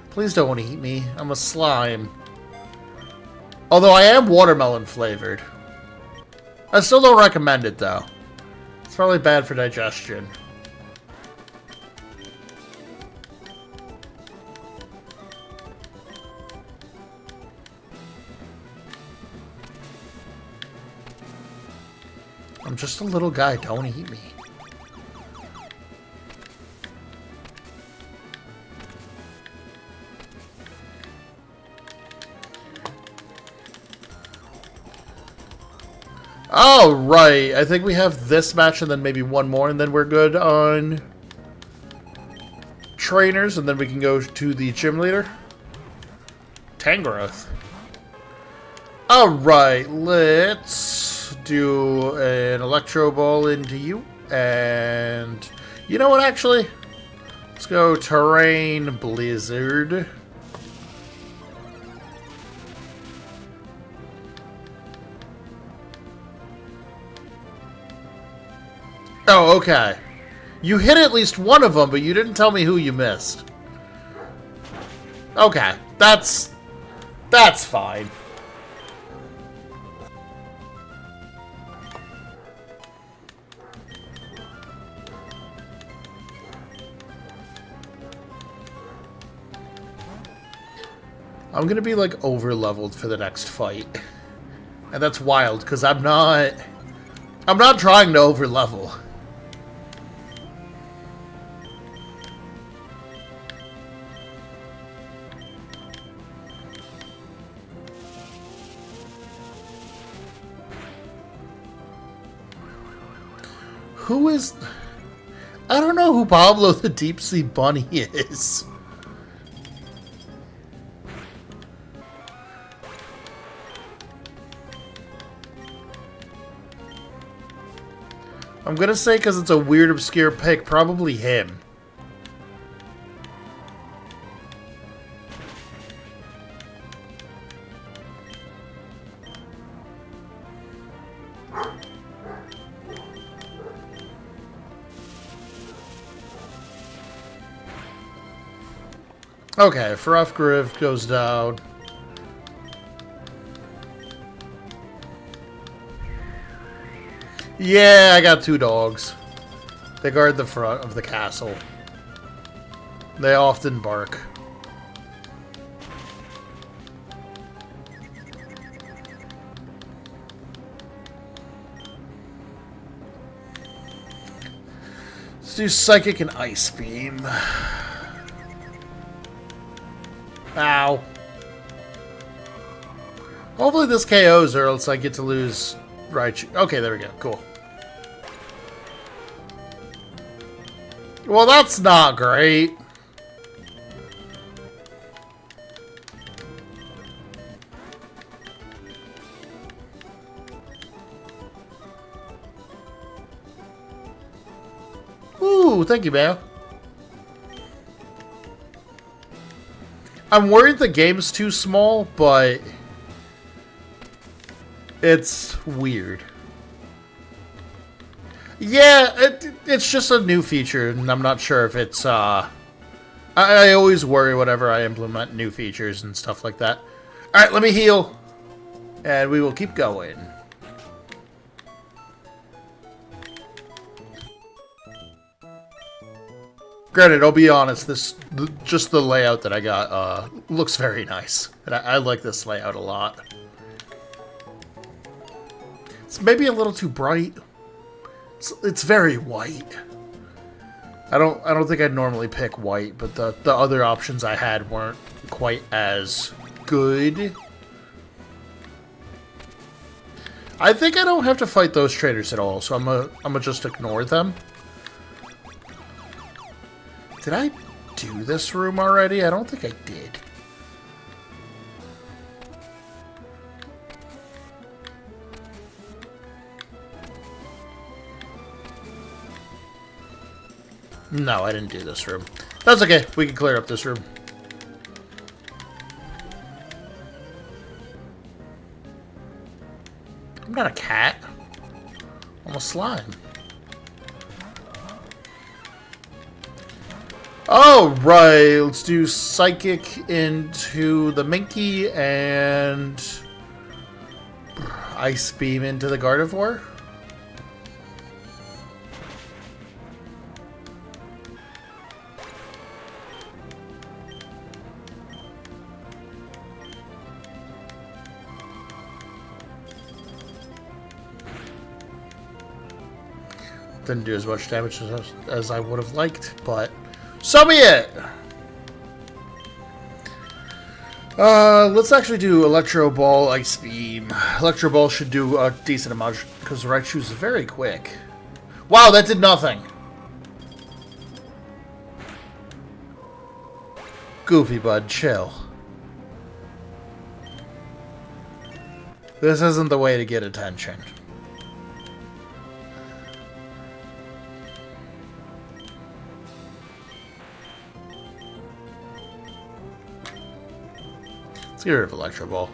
Please don't eat me. I'm a slime. Although I am watermelon flavored. I still don't recommend it, though. It's probably bad for digestion. I'm just a little guy. Don't eat me. Oh, right. I think we have this match and then maybe one more, and then we're good on trainers, and then we can go to the gym leader. Tangrowth. Alright, let's do an Electro Ball into you. And you know what, actually? Let's go Terrain Blizzard. Oh, okay. You hit at least one of them, but you didn't tell me who you missed. Okay, that's fine. I'm gonna be like over leveled for the next fight. And that's wild, because I'm not trying to over level. Who is... I don't know who Pablo the Deep Sea Bunny is. I'm gonna say because it's a weird, obscure pick, probably him. Okay, Frothgriff goes down. Yeah, I got two dogs. They guard the front of the castle. They often bark. Let's do Psychic and Ice Beam. Ow. Hopefully this KOs or else I get to lose right. Okay, there we go. Cool. Well, that's not great. Ooh, thank you, man. I'm worried the game's too small, but it's weird. Yeah, it's just a new feature, and I'm not sure if it's, I always worry whenever I implement new features and stuff like that. Alright, let me heal, and we will keep going. Granted, I'll be honest, just the layout that I got, looks very nice. And I like this layout a lot. It's maybe a little too bright. It's very white. I don't think I'd normally pick white, but the other options I had weren't quite as good. I think I don't have to fight those traders at all, so I'm gonna just ignore them. Did I do this room already? I don't think I did. No, I didn't do this room. That's okay. We can clear up this room. I'm not a cat. I'm a slime. Oh, right. Let's do Psychic into the Minky and Ice Beam into the Gardevoir. Didn't do as much damage as I would have liked, but so be it! Let's actually do Electro Ball, Ice Beam. Electro Ball should do a decent amount, because Raichu's very quick. Wow, that did nothing! Goofy bud, chill. This isn't the way to get attention. Let's get rid of Electro Ball.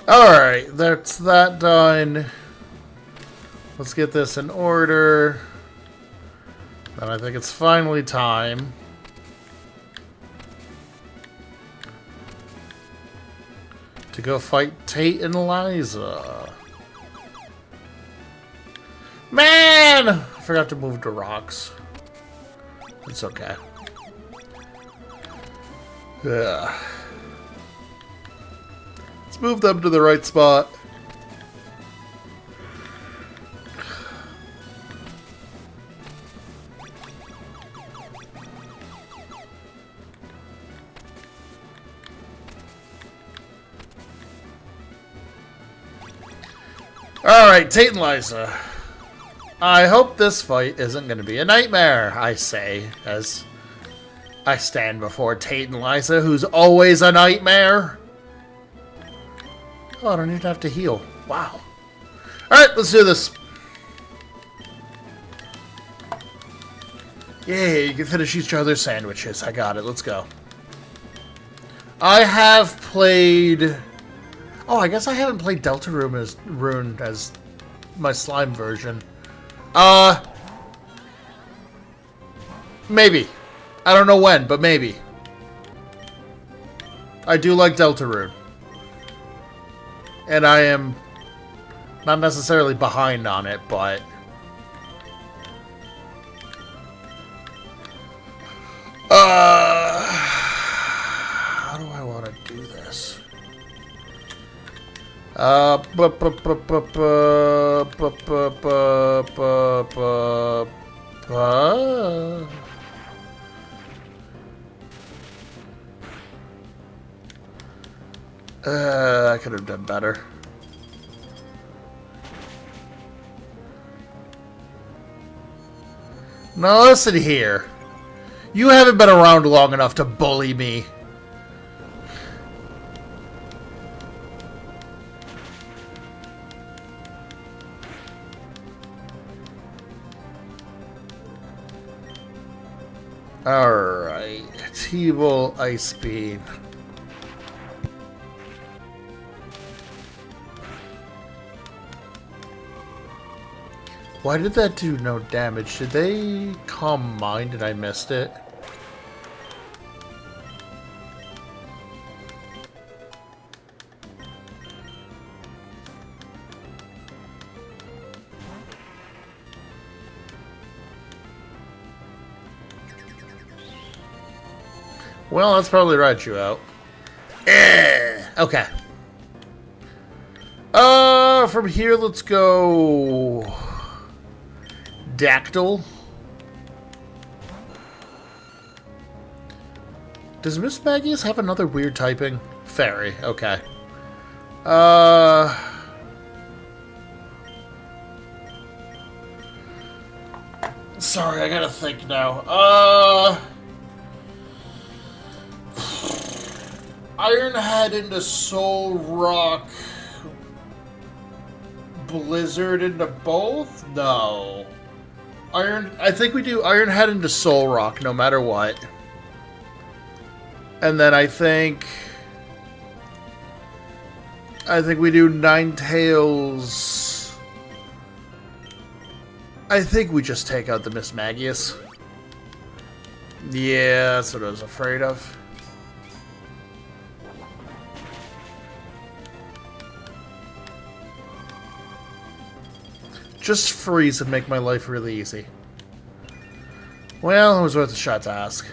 Alright, that's that done. Let's get this in order. And I think it's finally time to go fight Tate and Liza. Man! I forgot to move the rocks. It's okay. Ugh. Let's move them to the right spot. Alright, Tate and Liza. I hope this fight isn't going to be a nightmare, I say, as I stand before Tate and Liza, who's always a nightmare. Oh, I don't even have to heal. Wow. Alright, let's do this. Yay, you can finish each other's sandwiches. I got it. Let's go. I have played... Oh, I guess I haven't played Deltarune as my slime version. Maybe. I don't know when, but maybe. I do like Deltarune. And I am not necessarily behind on it, but... how do I want to do this? I could have done better. Now listen here. You haven't been around long enough to bully me. Alright. T-Ball Ice Beam. Why did that do no damage? Did they calm mine? Did I missed it? Well, that's probably right you out. Okay. From here, let's go... Dactyl. Does Miss Maggie's have another weird typing? Fairy, okay. Sorry, I gotta think now. Ironhead into Soul Rock. Blizzard into both? No. I think we do Ironhead into Soul Rock no matter what. And then I think we do Ninetales. I think we just take out the Miss Magius. Yeah, that's what I was afraid of. Just freeze and make my life really easy. Well, it was worth a shot to ask.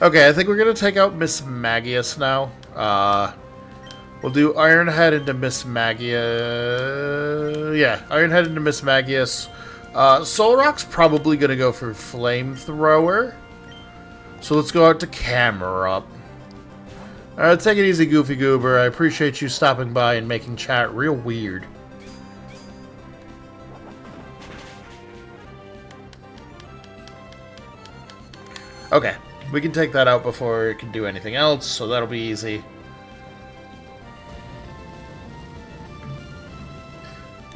Okay, I think we're going to take out Miss Magius now. We'll do Ironhead into Miss Magius. Yeah, Ironhead into Miss Magius. Solrock's probably going to go for Flamethrower. So let's go out to Camera. Alright, take it easy, Goofy Goober. I appreciate you stopping by and making chat real weird. Okay, we can take that out before it can do anything else, so that'll be easy.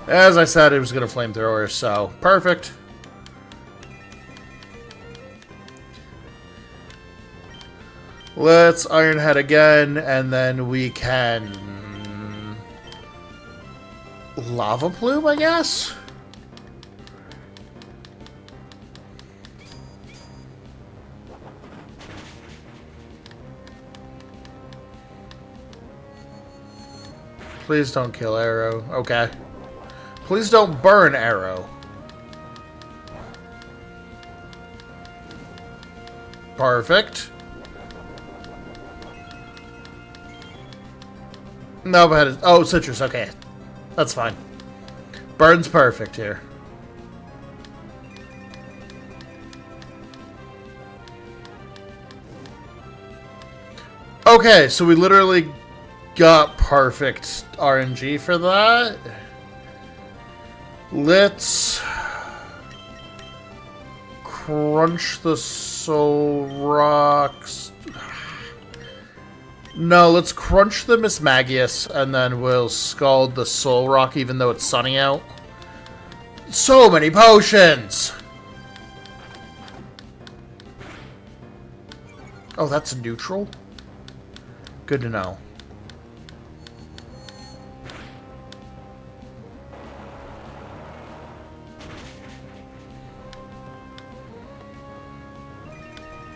As I said, it was going to Flamethrower, so perfect. Let's Ironhead again, and then we can Lava Plume, I guess? Please don't kill Arrow. Okay. Please don't burn Arrow. Perfect. No, but oh, Citrus. Okay, that's fine. Burn's perfect here. Okay, so we literally got perfect RNG for that. Let's crunch the Soul Rocks. No, let's crunch the Miss Magius, and then we'll scald the Soul Rock, even though it's sunny out. So many potions! Oh, that's a neutral? Good to know.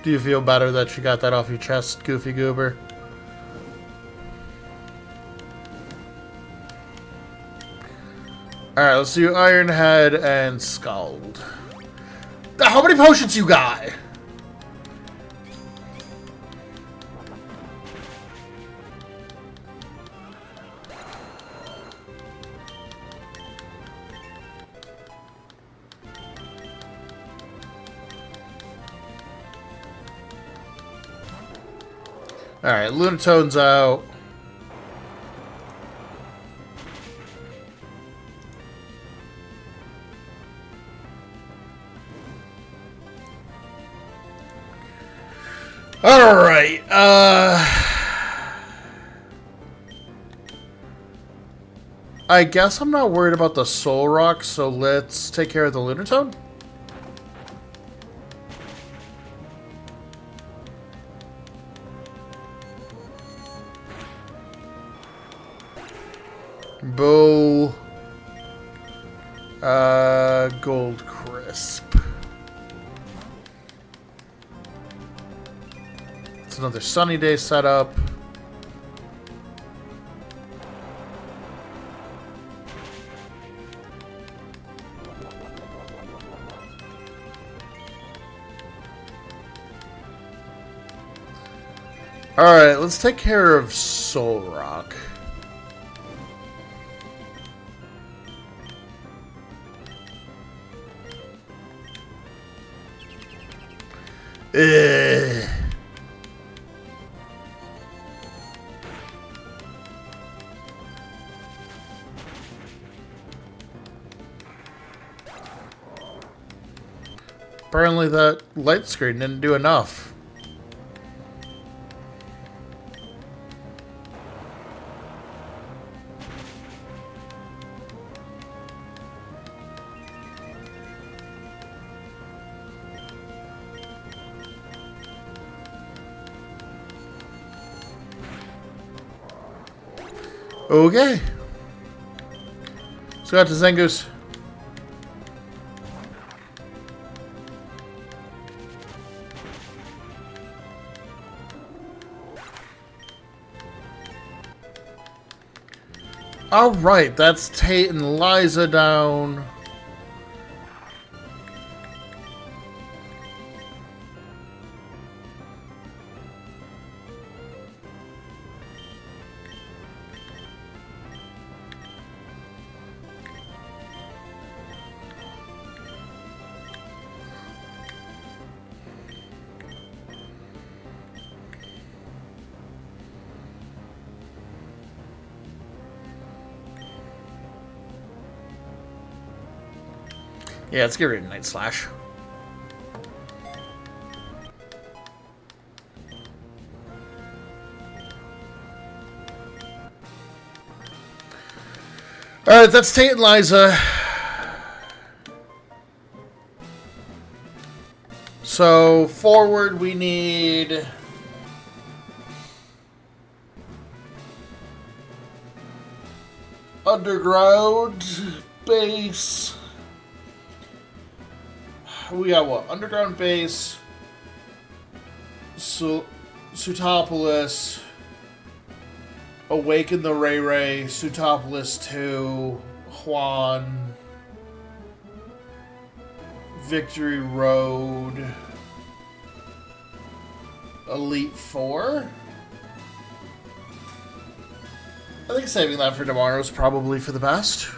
Do you feel better that you got that off your chest, Goofy Goober? Alright, let's do Ironhead and Scald. How many potions you got? Alright, Lunatone's out. Alright, I guess I'm not worried about the Soul Rock, so let's take care of the Lunatone. Bow. Gold Crisp. It's another sunny day setup. Alright, let's take care of Soul Rock. Ugh. Apparently that light screen didn't do enough. Okay. Let's go out to Zengus. Alright, that's Tate and Liza down. Yeah, let's get rid of Night Slash. Alright, that's Tate and Liza. So, forward we need... Underground base. We got what? Underground base. Sutopolis. Awaken the Ray Ray. Sutopolis 2. Juan. Victory Road. Elite 4. I think saving that for tomorrow is probably for the best.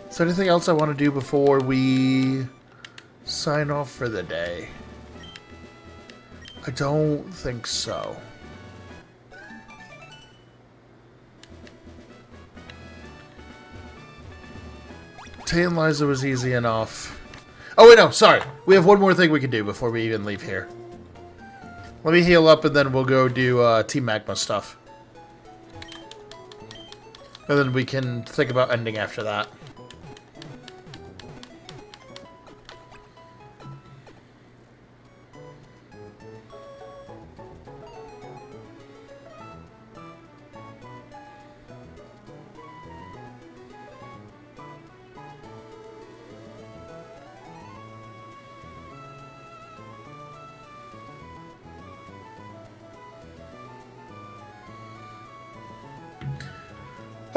Is there anything else I want to do before we sign off for the day? I don't think so. Tate and Liza was easy enough. Oh wait, no, sorry. We have one more thing we can do before we even leave here. Let me heal up and then we'll go do Team Magma stuff. And then we can think about ending after that.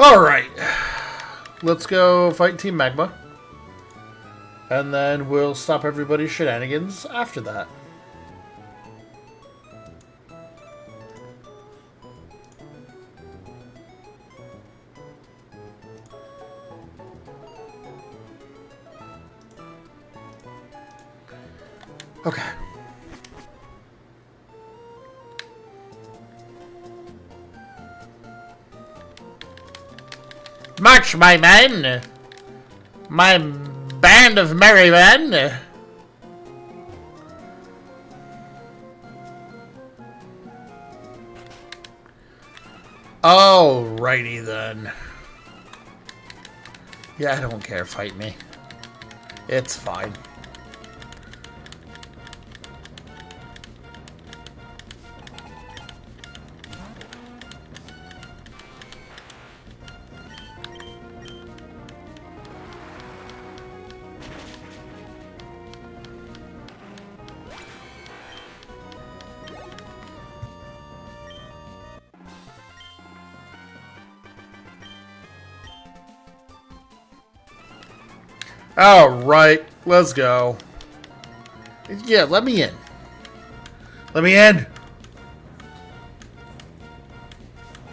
Alright, let's go fight Team Magma, and then we'll stop everybody's shenanigans after that. Okay. March, my men! My band of merry men! Alrighty then. Yeah, I don't care, fight me. It's fine. Alright, let's go. Yeah, let me in. Let me in.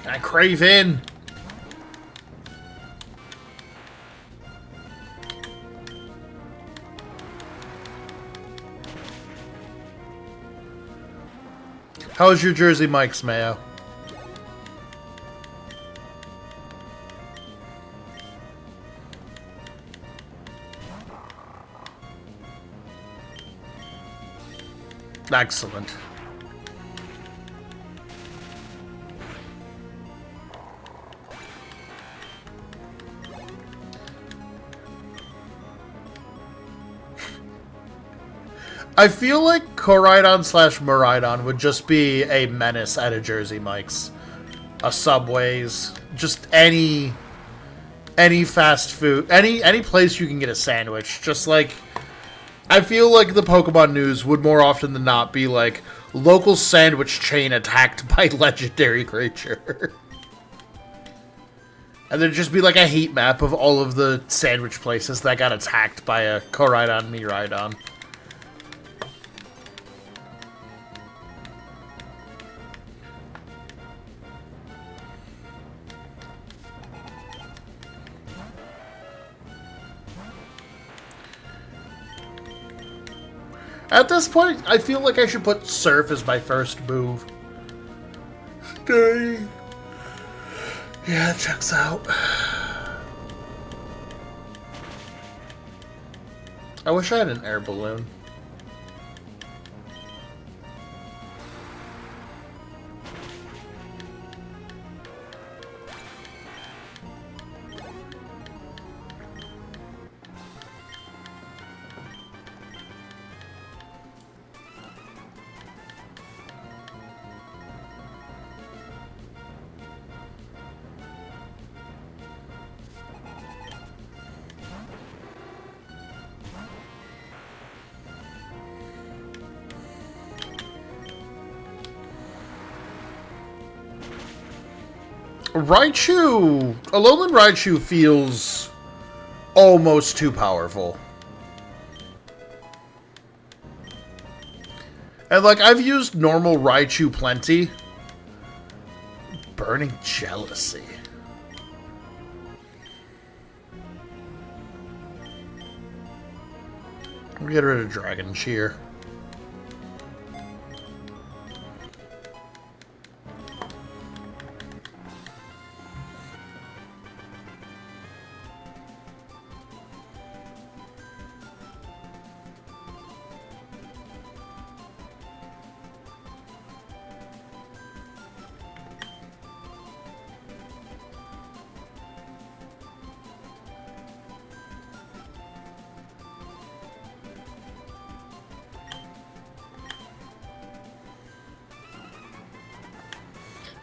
I crave in. How's your Jersey Mike's, Mayo? Excellent. I feel like Koraidon slash Miraidon would just be a menace at a Jersey Mike's. A Subway's. Just any fast food. Any place you can get a sandwich. Just like... I feel like the Pokemon news would more often than not be like, local sandwich chain attacked by legendary creature. And there'd just be like a heat map of all of the sandwich places that got attacked by a Koraidon Miraidon. At this point, I feel like I should put Surf as my first move. Dang. Yeah, it checks out. I wish I had an air balloon. Raichu! Alolan Raichu feels almost too powerful. And like, I've used normal Raichu plenty. Burning Jealousy. We'll get rid of Dragon Cheer.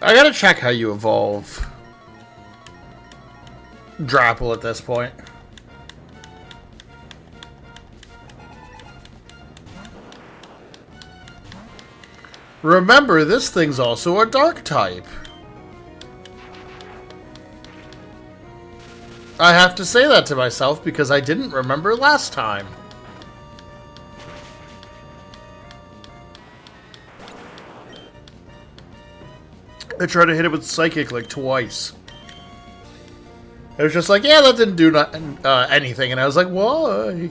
I gotta check how you evolve Drapple at this point. Remember, this thing's also a dark type. I have to say that to myself because I didn't remember last time. I tried to hit it with Psychic like twice. It was just like, yeah, that didn't do anything. And I was like, why?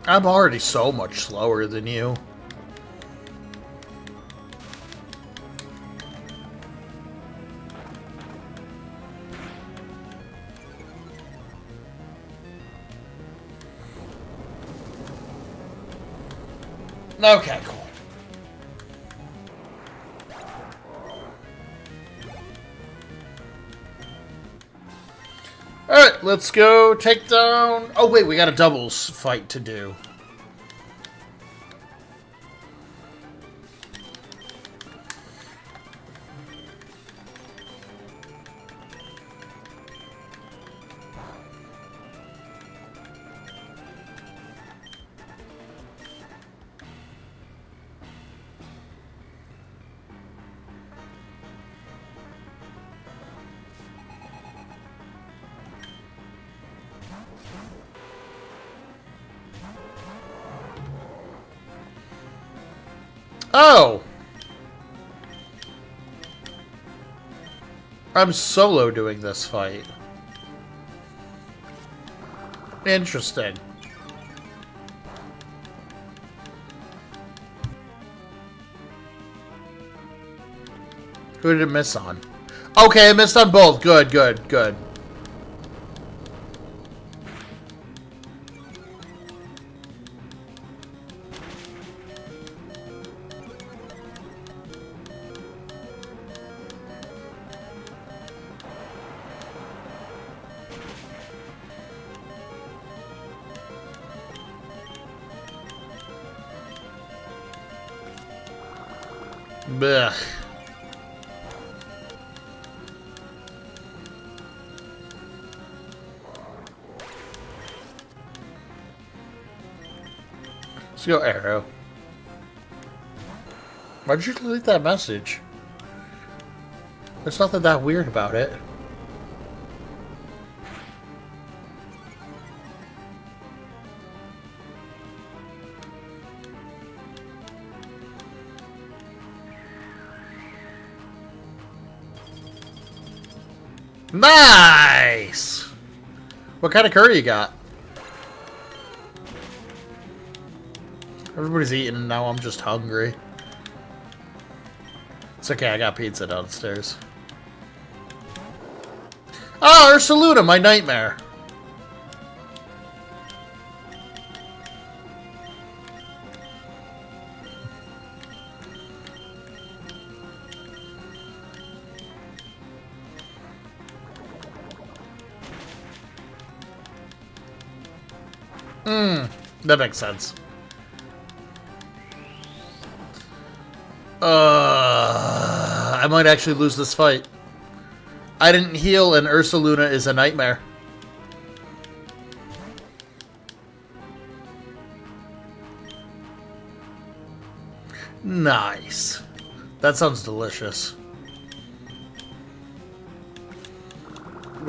I'm already so much slower than you. Okay, cool. Alright, let's go take down... Oh, wait, we got a doubles fight to do. Oh! I'm solo doing this fight. Interesting. Who did it miss on? Okay, I missed on both. Good, good, good. Blech. Let's go Arrow. Why did you delete that message? There's nothing that weird about it. Nice! What kind of curry you got? Everybody's eating and now I'm just hungry. It's okay, I got pizza downstairs. Oh, Ursaluna, my nightmare. That makes sense. I might actually lose this fight. I didn't heal and Ursaluna is a nightmare. Nice. That sounds delicious.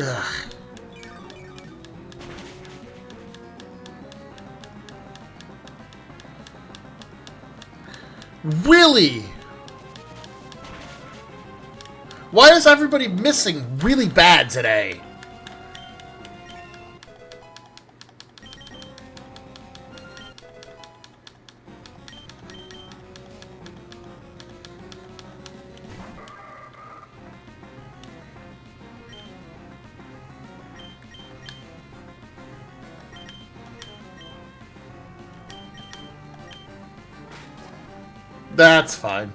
Ugh. Really? Why is everybody missing really bad today? That's fine.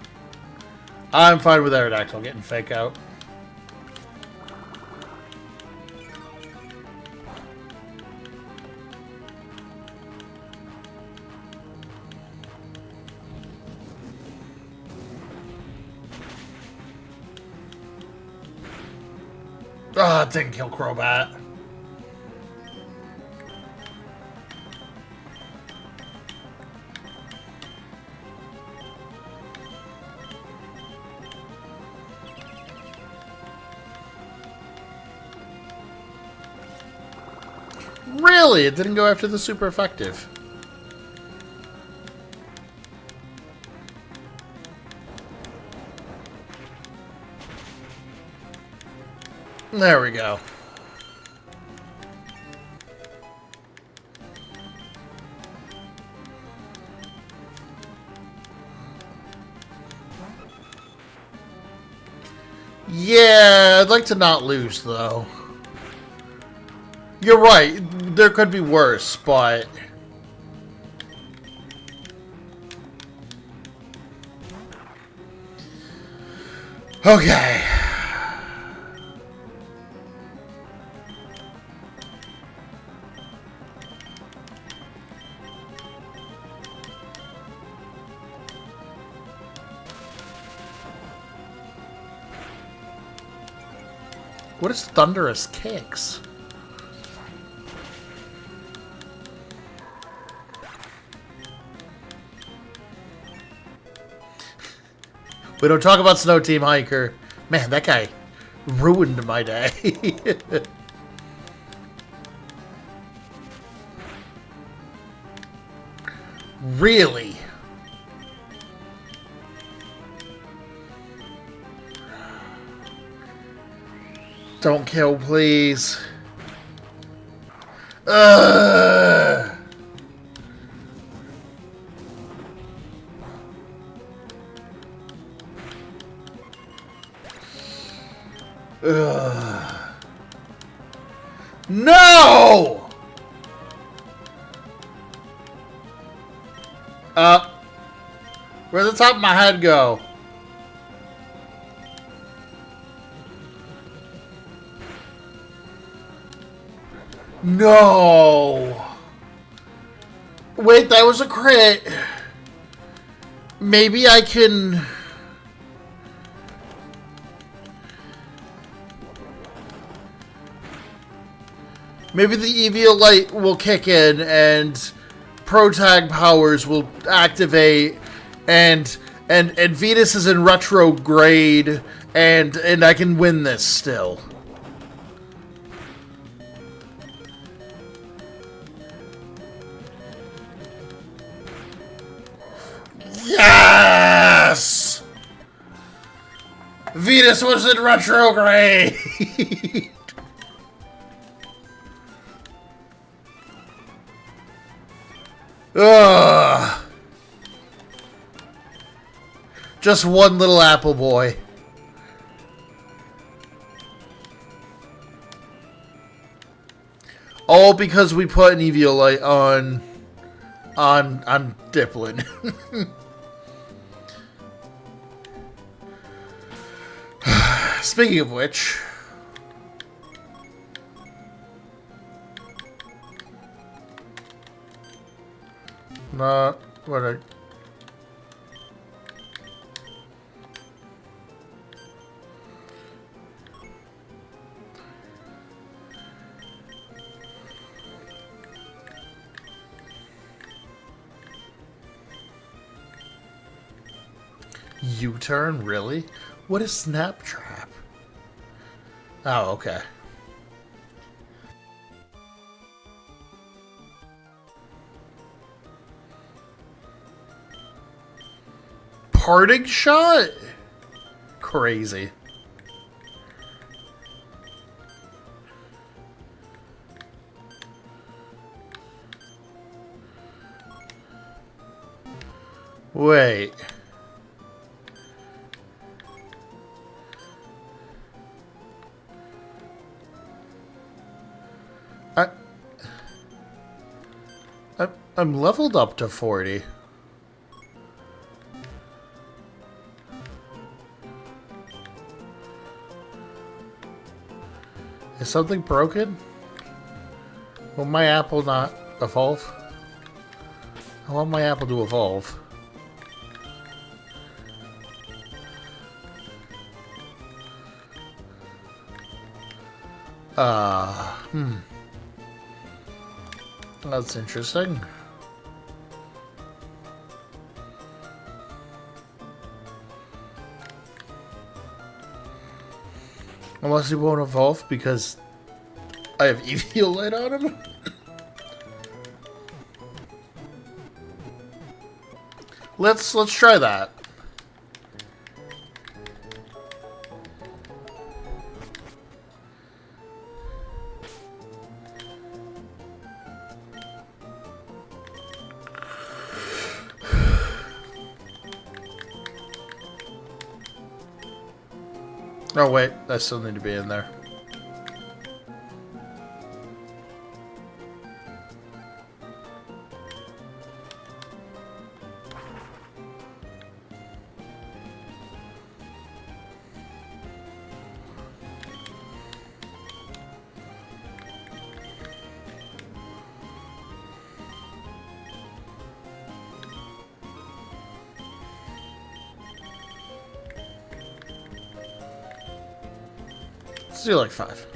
I'm fine with Aerodactyl getting fake out. Ah, it didn't kill Crobat. Really? It didn't go after the super effective. There we go. Yeah, I'd like to not lose, though. You're right. There could be worse, but... Okay. What is Thunderous Kicks? We don't talk about Snow Team Hiker. Man, that guy ruined my day. Really? Don't kill, please. Ugh. Ugh. No! Where'd the top of my head go? No! Wait, that was a crit. Maybe I can... Maybe the Eviolite will kick in and Protag powers will activate and Venus is in retrograde and I can win this still. Yes! Venus was in retrograde! Ugh. Just one little apple boy. All because we put an Eviolite on Diplin. Speaking of which, not what I. U-turn, really? What is Snap Trap? Oh, okay. Parting shot? Crazy. Wait. I'm leveled up to 40. Is something broken? Will my apple not evolve? I want my apple to evolve. That's interesting. Unless he won't evolve because I have Eviolite on him. Let's try that. Oh wait, I still need to be in there. Let's do like 5.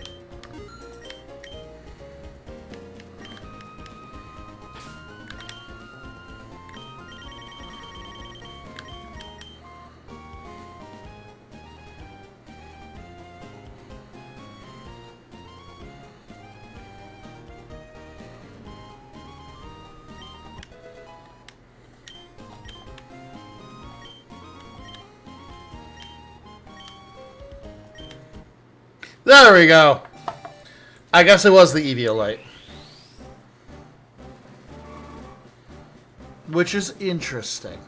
There we go. I guess it was the Eviolite. Which is interesting.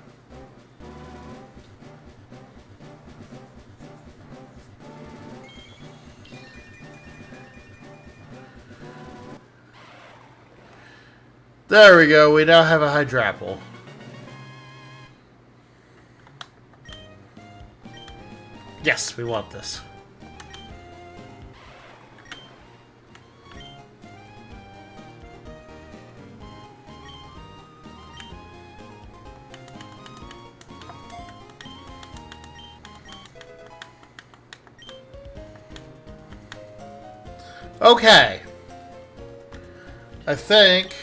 There we go. We now have a Hydrapple. Yes, we want this. Okay. I think...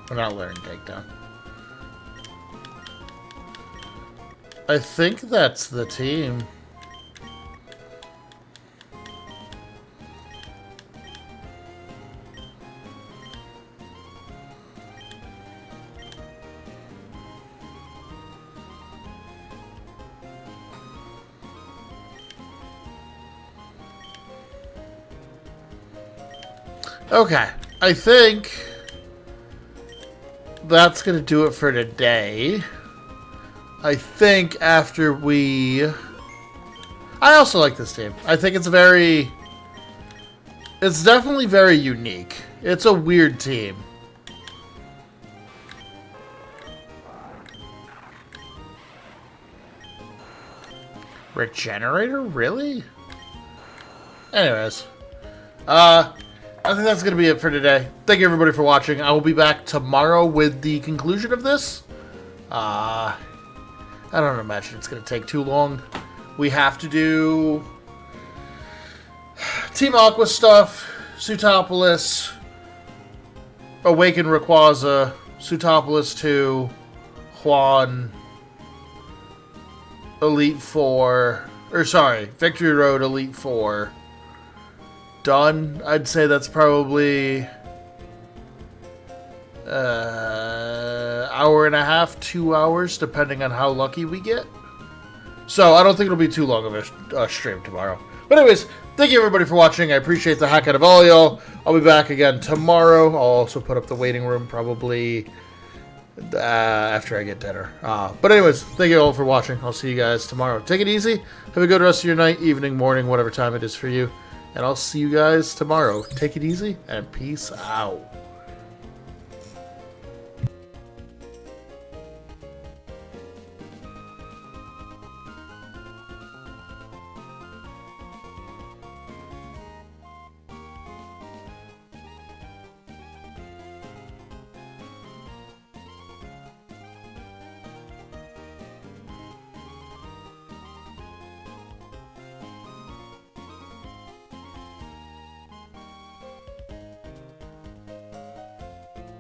We're not learning takedown. I think that's the team. Okay, I think that's going to do it for today. I think after we... I also like this team. I think it's very... It's definitely very unique. It's a weird team. Regenerator? Really? Anyways. I think that's going to be it for today. Thank you, everybody, for watching. I will be back tomorrow with the conclusion of this. I don't imagine it's going to take too long. We have to do Team Aqua stuff, Sutopolis, Awaken Rayquaza, Sutopolis 2, Juan, Elite 4, or sorry, Victory Road Elite 4. Done. I'd say that's probably hour and a half, 2 hours, depending on how lucky we get. So I don't think it'll be too long of a stream tomorrow. But anyways, thank you everybody for watching. I appreciate the heck out of all y'all. I'll be back again tomorrow. I'll also put up the waiting room probably after I get dinner. But anyways, thank you all for watching. I'll see you guys tomorrow. Take it easy. Have a good rest of your night, evening, morning, whatever time it is for you. And I'll see you guys tomorrow. Take it easy, and peace out.